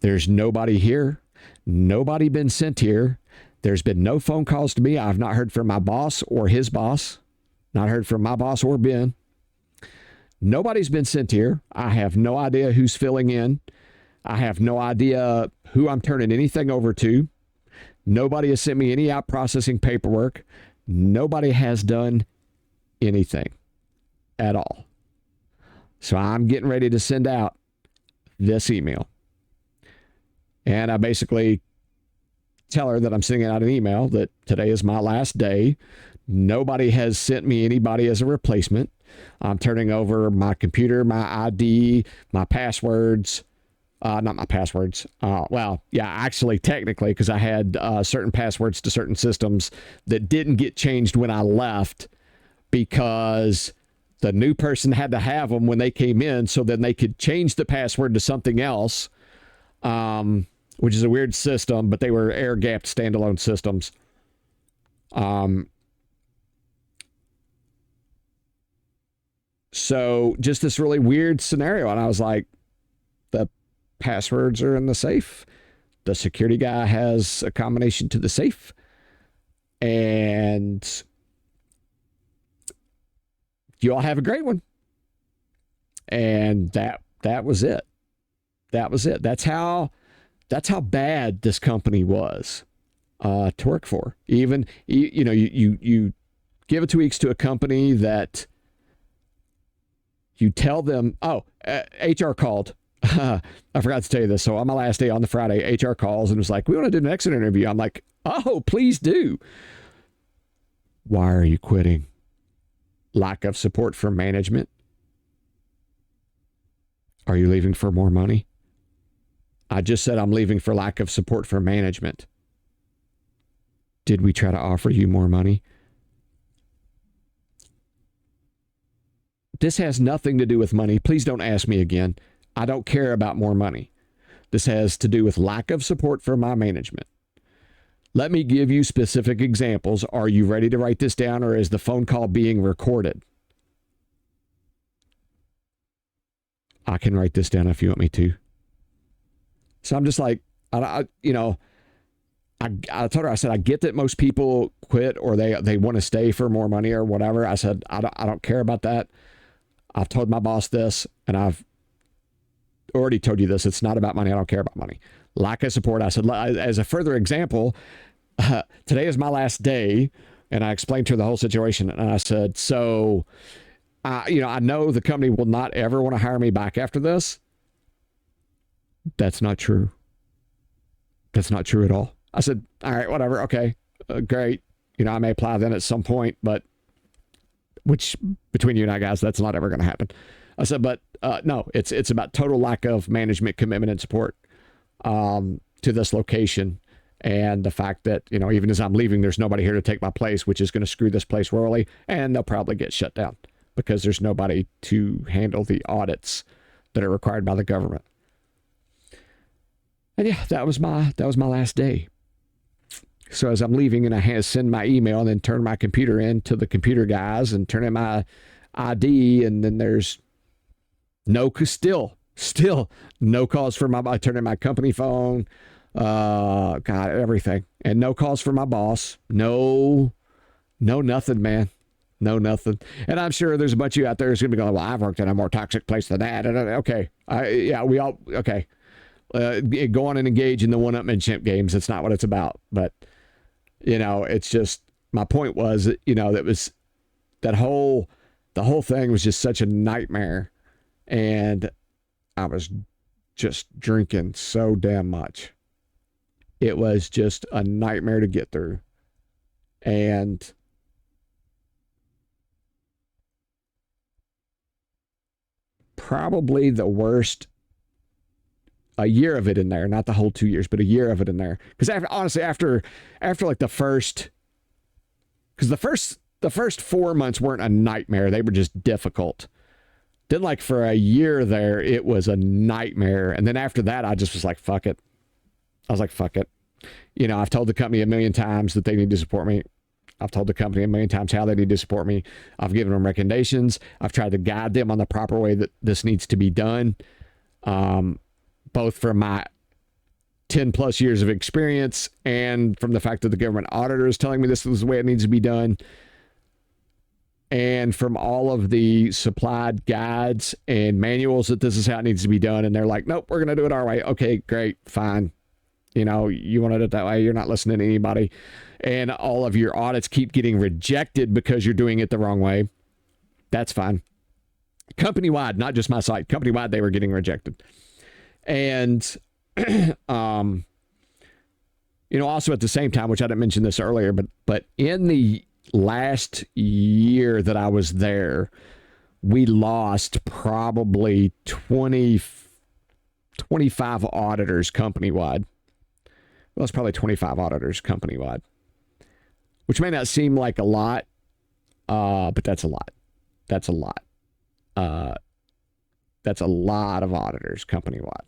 [SPEAKER 1] There's nobody here. Nobody been sent here. There's been no phone calls to me. I've not heard from my boss or his boss. Not heard from my boss or Ben. Nobody's been sent here. I have no idea who's filling in. I have no idea who I'm turning anything over to. Nobody has sent me any out processing paperwork. Nobody has done anything at all. So I'm getting ready to send out this email. And I basically tell her that I'm sending out an email that today is my last day. Nobody has sent me anybody as a replacement. I'm turning over my computer, my ID, my passwords. Not my passwords. Actually, technically, because I had certain passwords to certain systems that didn't get changed when I left because the new person had to have them when they came in so then they could change the password to something else, which is a weird system, but they were air-gapped standalone systems. So just this really weird scenario. And I was like, the passwords are in the safe. The security guy has a combination to the safe. And you all have a great one. And that was it. That was it. That's how bad this company was to work for. Even, you give it 2 weeks to a company that you tell them, HR called. I forgot to tell you this. So on my last day on the Friday, HR calls and was like, we want to do an exit interview. I'm like, oh, please do. Why are you quitting? Lack of support from management. Are you leaving for more money? I just said I'm leaving for lack of support from management. Did we try to offer you more money? This has nothing to do with money. Please don't ask me again. I don't care about more money. This has to do with lack of support from my management. Let me give you specific examples. Are you ready to write this down, or is the phone call being recorded? I can write this down if you want me to. So I'm just like, I told her, I said, I get that most people quit or they want to stay for more money or whatever. I said, I don't care about that. I've told my boss this, and I've already told you this. It's not about money. I don't care about money. Lack of support. I said, as a further example, today is my last day, and I explained to her the whole situation. And I said, so, I know the company will not ever want to hire me back after this. That's not true. That's not true at all. I said, all right, whatever. Okay, great. I may apply then at some point, but which between you and I, guys, that's not ever going to happen. I said, but no, it's about total lack of management commitment and support to this location. And the fact that, even as I'm leaving, there's nobody here to take my place, which is going to screw this place royally. And they'll probably get shut down because there's nobody to handle the audits that are required by the government. And yeah, that was my last day. So as I'm leaving, and I send my email and then turn my computer in to the computer guys and turn in my ID, and then there's still no calls for I turn in my company phone, God, everything, and no calls for my boss. No nothing, man. No nothing. And I'm sure there's a bunch of you out there who's going to be going, well, I've worked in a more toxic place than that. Okay. We all, okay. Go on and engage in the one-upmanship games. It's not what it's about. But, it's just, my point was, that was the whole thing was just such a nightmare. And I was just drinking so damn much. It was just a nightmare to get through. And probably the worst, a year of it in there, not the whole 2 years, but a year of it in there. Because honestly, after like the first 4 months weren't a nightmare. They were just difficult. Then like for a year there, it was a nightmare. And then after that, I just was like, fuck it. I was like, fuck it. I've told the company a million times that they need to support me. I've told the company a million times how they need to support me. I've given them recommendations. I've tried to guide them on the proper way that this needs to be done. Both from my 10 plus years of experience and from the fact that the government auditor is telling me this is the way it needs to be done. And from all of the supplied guides and manuals that this is how it needs to be done. And they're like, nope, we're going to do it our way. Okay, great, fine. You wanted it that way. You're not listening to anybody. And all of your audits keep getting rejected because you're doing it the wrong way. That's fine. Company-wide, not just my site. Company-wide, they were getting rejected. And, also at the same time, which I didn't mention this earlier, but in the last year that I was there, we lost probably 25 auditors company-wide. Well, it's probably 25 auditors company-wide, which may not seem like a lot, but that's a lot. That's a lot. That's a lot of auditors company-wide.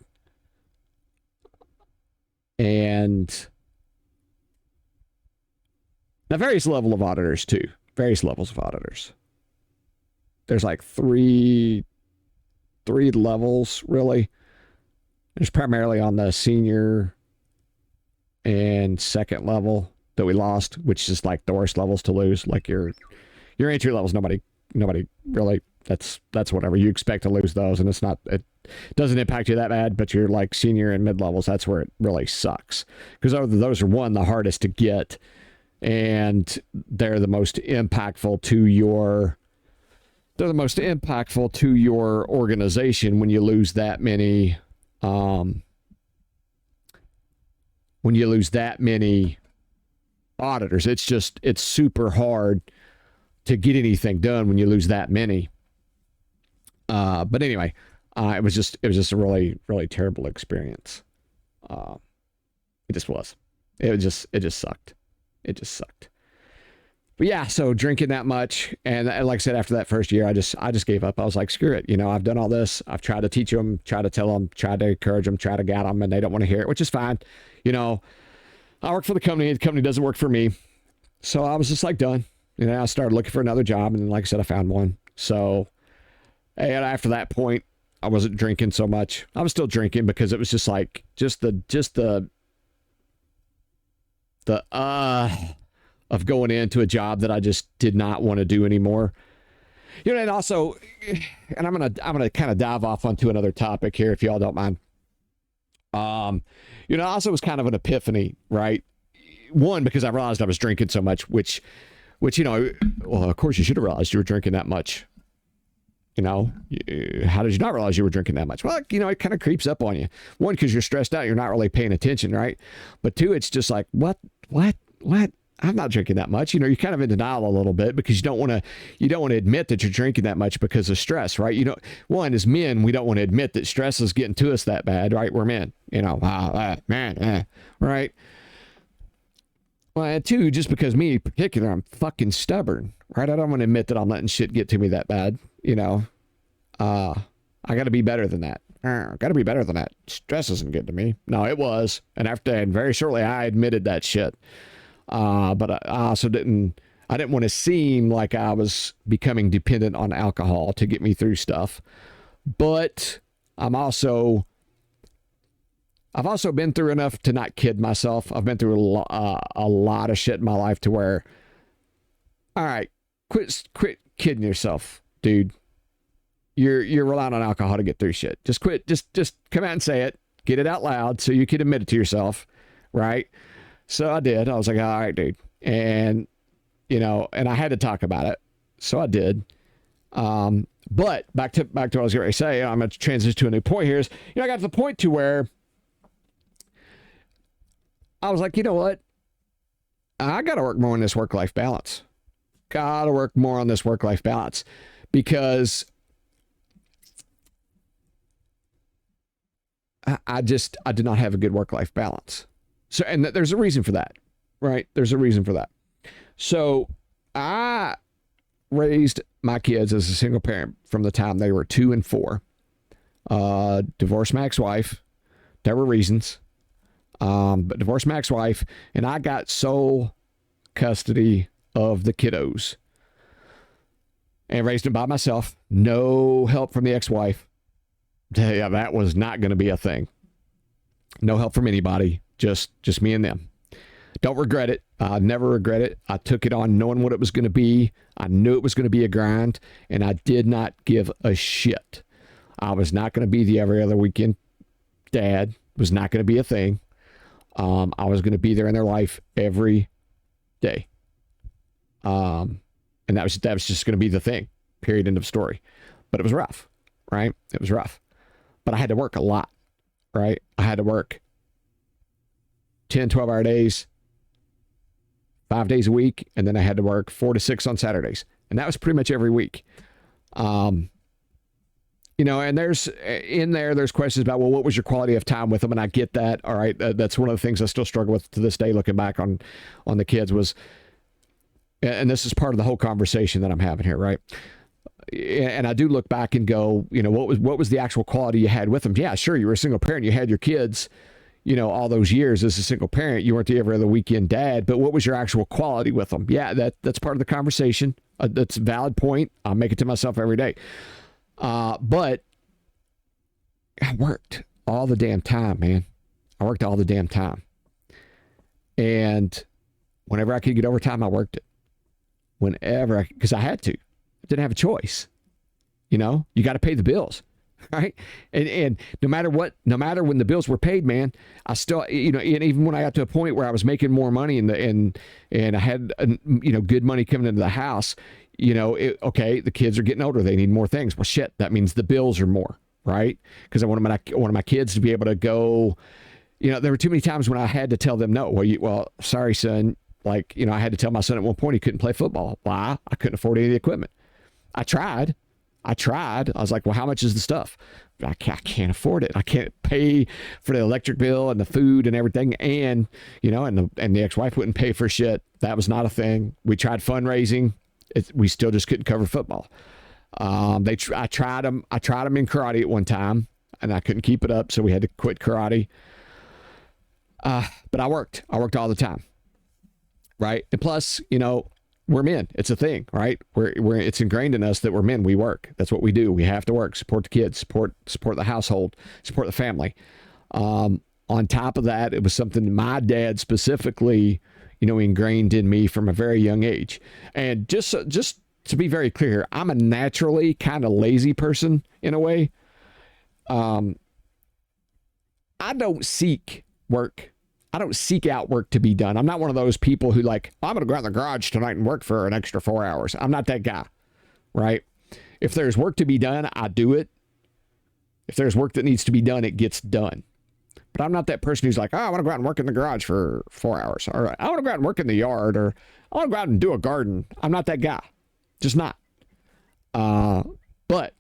[SPEAKER 1] And now various level of auditors too. Various levels of auditors. There's like three levels, really. There's primarily on the senior and second level that we lost, which is like the worst levels to lose. Like your entry levels, nobody really, that's whatever. You expect to lose those, and it doesn't impact you that bad, but you're like senior and mid levels, that's where it really sucks. Because those are the hardest to get, and they're the most impactful to your organization when you lose that many auditors. It's super hard to get anything done when you lose that many. But anyway, it was just a really, really terrible experience. It just was. It just sucked. It just sucked. but yeah, so drinking that much, and like I said, after that first year, I just gave up. I was like, screw it. I've done all this. I've tried to teach them, try to tell them, try to encourage them, try to guide them, and they don't want to hear it, which is fine. I work for the company. The company doesn't work for me. So I was just like done. I started looking for another job, and like I said, I found one. So, and after that point, I wasn't drinking so much. I was still drinking because it was just like the of going into a job that I just did not want to do anymore. And also, and I'm gonna kind of dive off onto another topic here if y'all don't mind. Also was kind of an epiphany, right? One, because I realized I was drinking so much, which, well, of course you should have realized you were drinking that much. How did you not realize you were drinking that much? Well, it kind of creeps up on you. One, because you're stressed out, you're not really paying attention, right? But two, it's just like, what? I'm not drinking that much. You're kind of in denial a little bit because you don't want to admit that you're drinking that much because of stress, right? One, as men, we don't want to admit that stress is getting to us that bad, right? We're men, right? Well, and two, just because me in particular, I'm fucking stubborn, right? I don't want to admit that I'm letting shit get to me that bad, I got to be better than that. Got to be better than that. Stress isn't good to me. No, it was. And very shortly, I admitted that shit. But I also didn't want to seem like I was becoming dependent on alcohol to get me through stuff. But I've also been through enough to not kid myself. I've been through a lot of shit in my life to where, all right, quit kidding yourself, dude. You're relying on alcohol to get through shit. Just quit. Just come out and say it. Get it out loud so you can admit it to yourself, right? So I did. I was like, all right, dude. And, and I had to talk about it. So I did. But back to what I was going to say, I'm going to transition to a new point here is, I got to the point to where I was like, you know what? I got to work more on this work-life balance. Got to work more on this work-life balance because I did not have a good work-life balance. So, and there's a reason for that, right? There's a reason for that. So I raised my kids as a single parent from the time they were 2 and 4. Divorced my ex-wife. There were reasons. But divorced my ex-wife, and I got sole custody of the kiddos and raised them by myself. No help from the ex-wife. Yeah, that was not going to be a thing. No help from anybody. Just me and them. Don't regret it. I never regret it. I took it on knowing what it was going to be. I knew it was going to be a grind, and I did not give a shit. I was not going to be the every other weekend dad. It was not going to be a thing. I was going to be there in their life every day. And that was just going to be the thing. Period. End of story. But it was rough, right? It was rough. But I had to work a lot, right? I had to work 10, 12-hour days, 5 days a week, and then I had to work 4 to 6 on Saturdays. And that was pretty much every week. And there's questions about, well, what was your quality of time with them? And I get that. All right. That's one of the things I still struggle with to this day, looking back on the kids was, and this is part of the whole conversation that I'm having here, right? And I do look back and go, what was the actual quality you had with them? Yeah, sure. You were a single parent. You had your kids, all those years as a single parent. You weren't the every other weekend dad, but what was your actual quality with them? Yeah, that's part of the conversation. That's a valid point. I make it to myself every day. But I worked all the damn time, man. I worked all the damn time. And whenever I could get overtime, I worked it. Because I had to. I didn't have a choice. You got to pay the bills, right? And no matter when the bills were paid, man, I still, and even when I got to a point where I was making more money and I had, good money coming into the house, okay, the kids are getting older. They need more things. Well, shit, that means the bills are more, right? Because I wanted my kids to be able to go, there were too many times when I had to tell them no. Well, sorry, son. I had to tell my son at one point he couldn't play football. Why? I couldn't afford any of the equipment. I tried. I tried. I was like, well, how much is the stuff? I can't afford it. I can't pay for the electric bill and the food and everything. And, and the ex-wife wouldn't pay for shit. That was not a thing. We tried fundraising. We still just couldn't cover football. I tried them in karate at one time, and I couldn't keep it up, so we had to quit karate. But I worked all the time, right? And plus, we're men. It's a thing, right? It's ingrained in us that we're men. We work. That's what we do. We have to work, support the kids, support the household, support the family. On top of that, it was something my dad specifically, ingrained in me from a very young age. And just to be very clear here, I'm a naturally kind of lazy person in a way. I don't seek work. I don't seek out work to be done. I'm not one of those people who I'm going to go out in the garage tonight and work for an extra 4 hours. I'm not that guy, right? If there's work to be done, I do it. If there's work that needs to be done, it gets done. But I'm not that person who's like, I want to go out and work in the garage for 4 hours. Or I want to go out and work in the yard. Or I want to go out and do a garden. I'm not that guy. Just not. But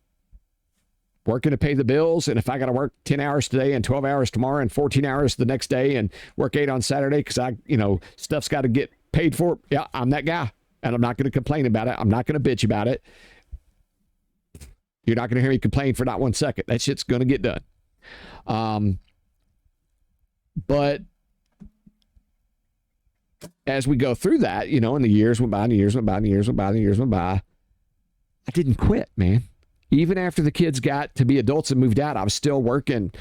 [SPEAKER 1] working to pay the bills, and if I got to work 10 hours today and 12 hours tomorrow and 14 hours the next day and work 8 on Saturday because stuff's got to get paid for, yeah, I'm that guy. And I'm not going to complain about it. I'm not going to bitch about it. You're not going to hear me complain for not 1 second. That shit's going to get done. But as we go through that, and the years went by and the years went by and the years went by and the years went by, I didn't quit, man. Even after the kids got to be adults and moved out, I was still working.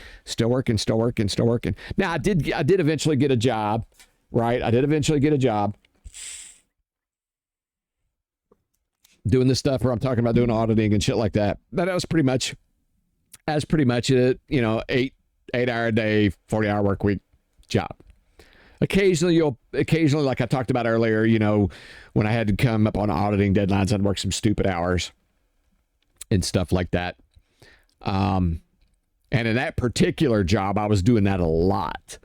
[SPEAKER 1] Now, I did eventually get a job, right? I did eventually get a job doing this stuff where I'm talking about doing auditing and shit like that. But that was pretty much it, 8-hour a day, 40-hour work week job. Occasionally, like I talked about earlier, when I had to come up on auditing deadlines, I'd work some stupid hours and stuff like that. And in that particular job, I was doing that a lot.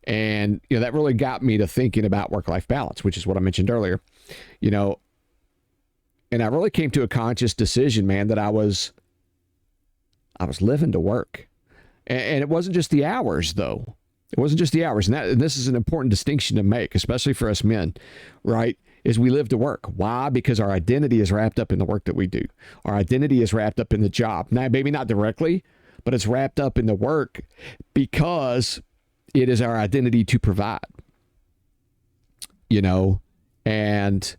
[SPEAKER 1] And, that really got me to thinking about work-life balance, which is what I mentioned earlier. And I really came to a conscious decision, man, that I was living to work. And it wasn't just the hours, though. It wasn't just the hours. And this is an important distinction to make, especially for us men, right? Is we live to work. Why? Because our identity is wrapped up in the work that we do. Our identity is wrapped up in the job. Now, maybe not directly, but it's wrapped up in the work because it is our identity to provide. And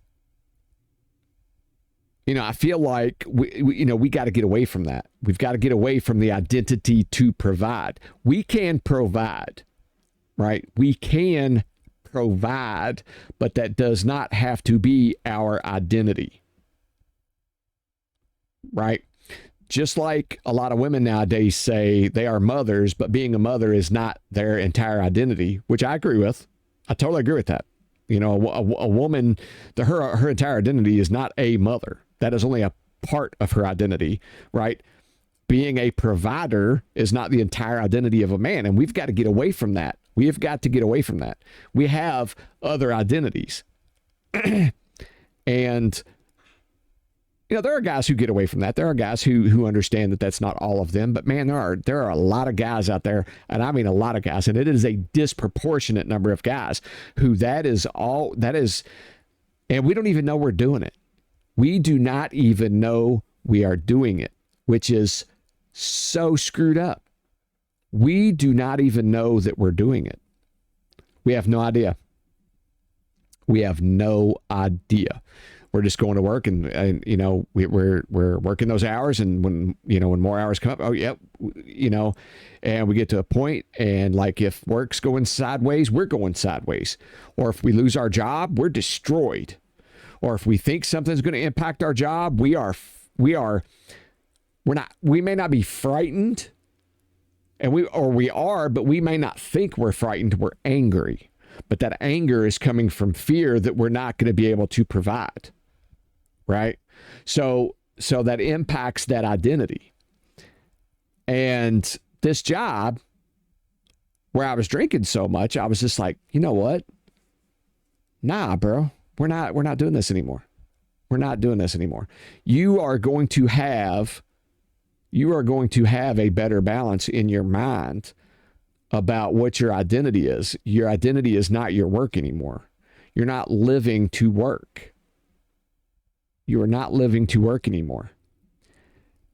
[SPEAKER 1] I feel like we got to get away from that. We've got to get away from the identity to provide. We can provide, right? We can provide, but that does not have to be our identity, right? Just like a lot of women nowadays say they are mothers, but being a mother is not their entire identity, which I agree with. I totally agree with that. A woman, her entire identity is not a mother. That is only a part of her identity, right? Being a provider is not the entire identity of a man, and we've got to get away from that. We have got to get away from that. We have other identities. And, there are guys who get away from that. There are guys who understand that that's not all of them. But, man, there are a lot of guys out there, and I mean a lot of guys, and it is a disproportionate number of guys who that is, and we don't even know we're doing it. We do not even know we are doing it, which is so screwed up. We do not even know that we're doing it. We have no idea. We have no idea. We're just going to work and we're working those hours, and when more hours come up, and we get to a point, and like if work's going sideways, we're going sideways. Or if we lose our job, we're destroyed. Or if we think something's going to impact our job, we may not be frightened, and we are, but we may not think we're frightened. We're angry, but that anger is coming from fear that we're not going to be able to provide. Right? So that impacts that identity. And this job where I was drinking so much, I was just like, you know what? Nah, bro, we're not doing this anymore. We're not doing this anymore. You are going to have a better balance in your mind about what your identity is. Your identity is not your work anymore. You're not living to work. You are not living to work anymore.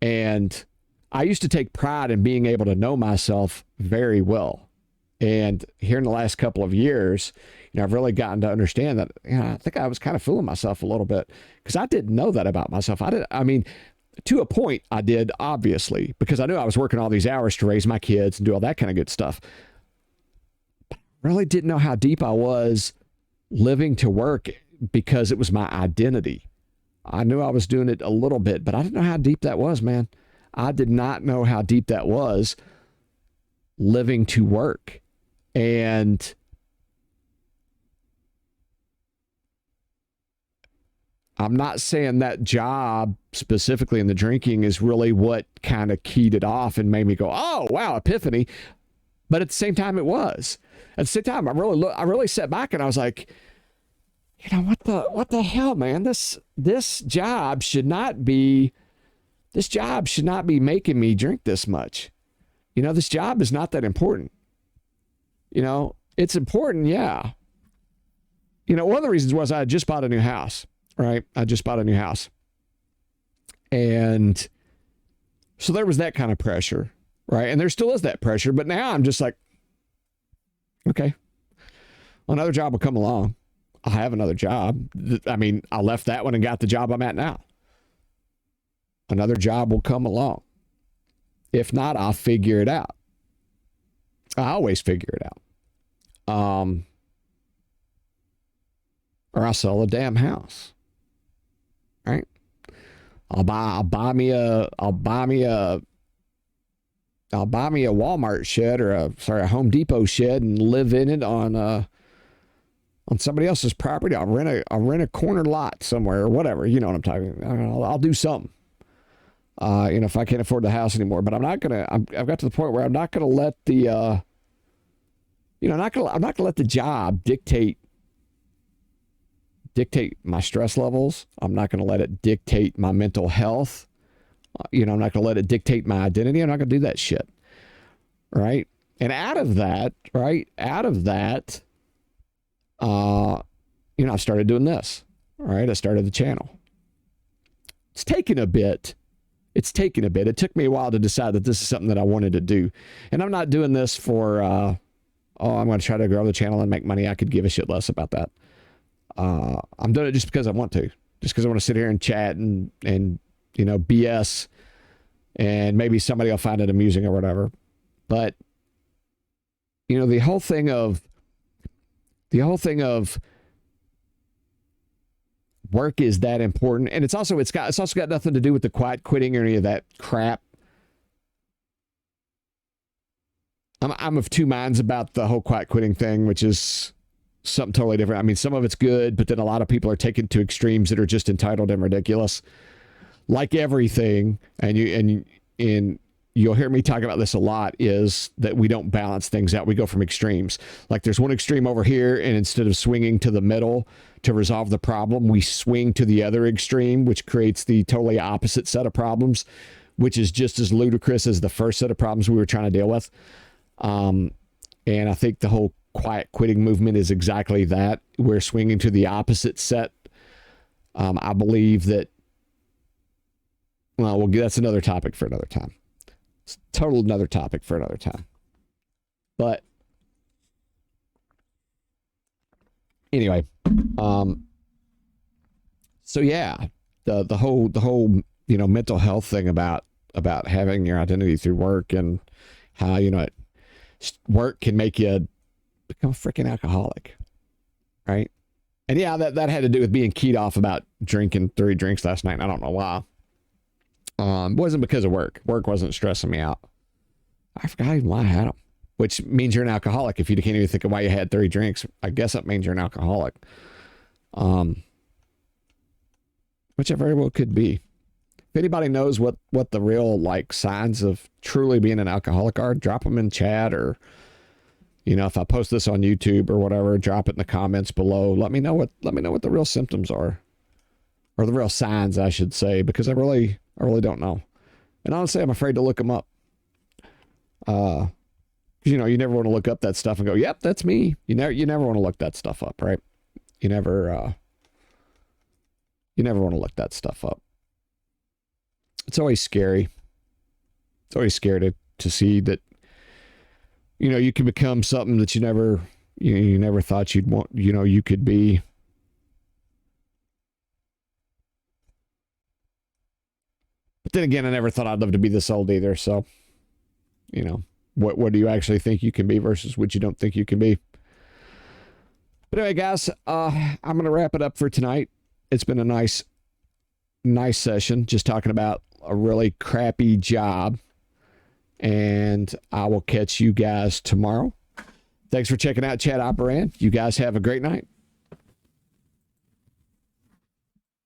[SPEAKER 1] And I used to take pride in being able to know myself very well. And here in the last couple of years, I've really gotten to understand that, I think I was kind of fooling myself a little bit because I didn't know that about myself. To a point I did, obviously, because I knew I was working all these hours to raise my kids and do all that kind of good stuff. But I really didn't know how deep I was living to work because it was my identity. I knew I was doing it a little bit, but I didn't know how deep that was, man. I did not know how deep that was, living to work. And I'm not saying that job specifically in the drinking is really what kind of keyed it off and made me go, oh, wow, epiphany. But at the same time, it was. At the same time, I really sat back and I was like, what the hell, man? This job should not be making me drink this much. This job is not that important. It's important, yeah. One of the reasons was I had just bought a new house. Right. I just bought a new house. And so there was that kind of pressure. Right. And there still is that pressure. But now I'm just like, okay, another job will come along. I'll have another job. I left that one and got the job I'm at now. Another job will come along. If not, I'll figure it out. I always figure it out. Or I'll sell a damn house. Right? I'll buy me a Walmart shed or a Home Depot shed and live in it on somebody else's property. I'll rent a corner lot somewhere or whatever. You know what I'm talking about. I'll do something. If I can't afford the house anymore, but I've got to the point where I'm not gonna let the I'm not gonna let the job dictate my stress levels. I'm not going to let it dictate my mental health. I'm not going to let it dictate my identity. I'm not going to do that shit. Right. And out of that, I started doing this. Right. I started the channel. It's taken a bit. It took me a while to decide that this is something that I wanted to do. And I'm not doing this for, I'm going to try to grow the channel and make money. I could give a shit less about that. I'm doing it just because I want to, just because I want to sit here and chat and BS, and maybe somebody will find it amusing or whatever. But the whole thing of work is that important, and it's also got nothing to do with the quiet quitting or any of that crap. I'm of two minds about the whole quiet quitting thing, which is something totally different. Some of it's good, but then a lot of people are taken to extremes that are just entitled and ridiculous. Like everything, and you'll hear me talk about this a lot, is that we don't balance things out. We go from extremes. Like there's one extreme over here, and instead of swinging to the middle to resolve the problem, we swing to the other extreme, which creates the totally opposite set of problems, which is just as ludicrous as the first set of problems we were trying to deal with. And I think the whole quiet quitting movement is exactly that. We're swinging to the opposite set. I believe that, that's another topic for another time. It's total another topic for another time. But anyway, so yeah, the whole mental health thing about having your identity through work, and how work can make you become a freaking alcoholic, right? And yeah, that had to do with being keyed off about drinking 3 drinks last night. And I don't know why. It wasn't because of work. Work wasn't stressing me out. I forgot even why I had them, which means you're an alcoholic. If you can't even think of why you had 3 drinks, I guess that means you're an alcoholic. Which it very well could be. If anybody knows what the real signs of truly being an alcoholic are, drop them in chat, or if I post this on YouTube or whatever, drop it in the comments below. Let me know what the real symptoms are. or the real signs, I should say, because I really don't know. And honestly, I'm afraid to look them up. You know, you never want to look up that stuff and go, "Yep, that's me." You never want to look that stuff up, right? You never want to look that stuff up. It's always scary. It's always scary to see that, you know, you can become something that you never thought you'd want, you know, you could be. But then again, I never thought I'd live to be this old either. So, you know, what do you actually think you can be versus what you don't think you can be? But anyway, guys, I'm going to wrap it up for tonight. It's been a nice session, just talking about a really crappy job. And I will catch you guys tomorrow. Thanks for checking out Chat Operan. You guys have a great night.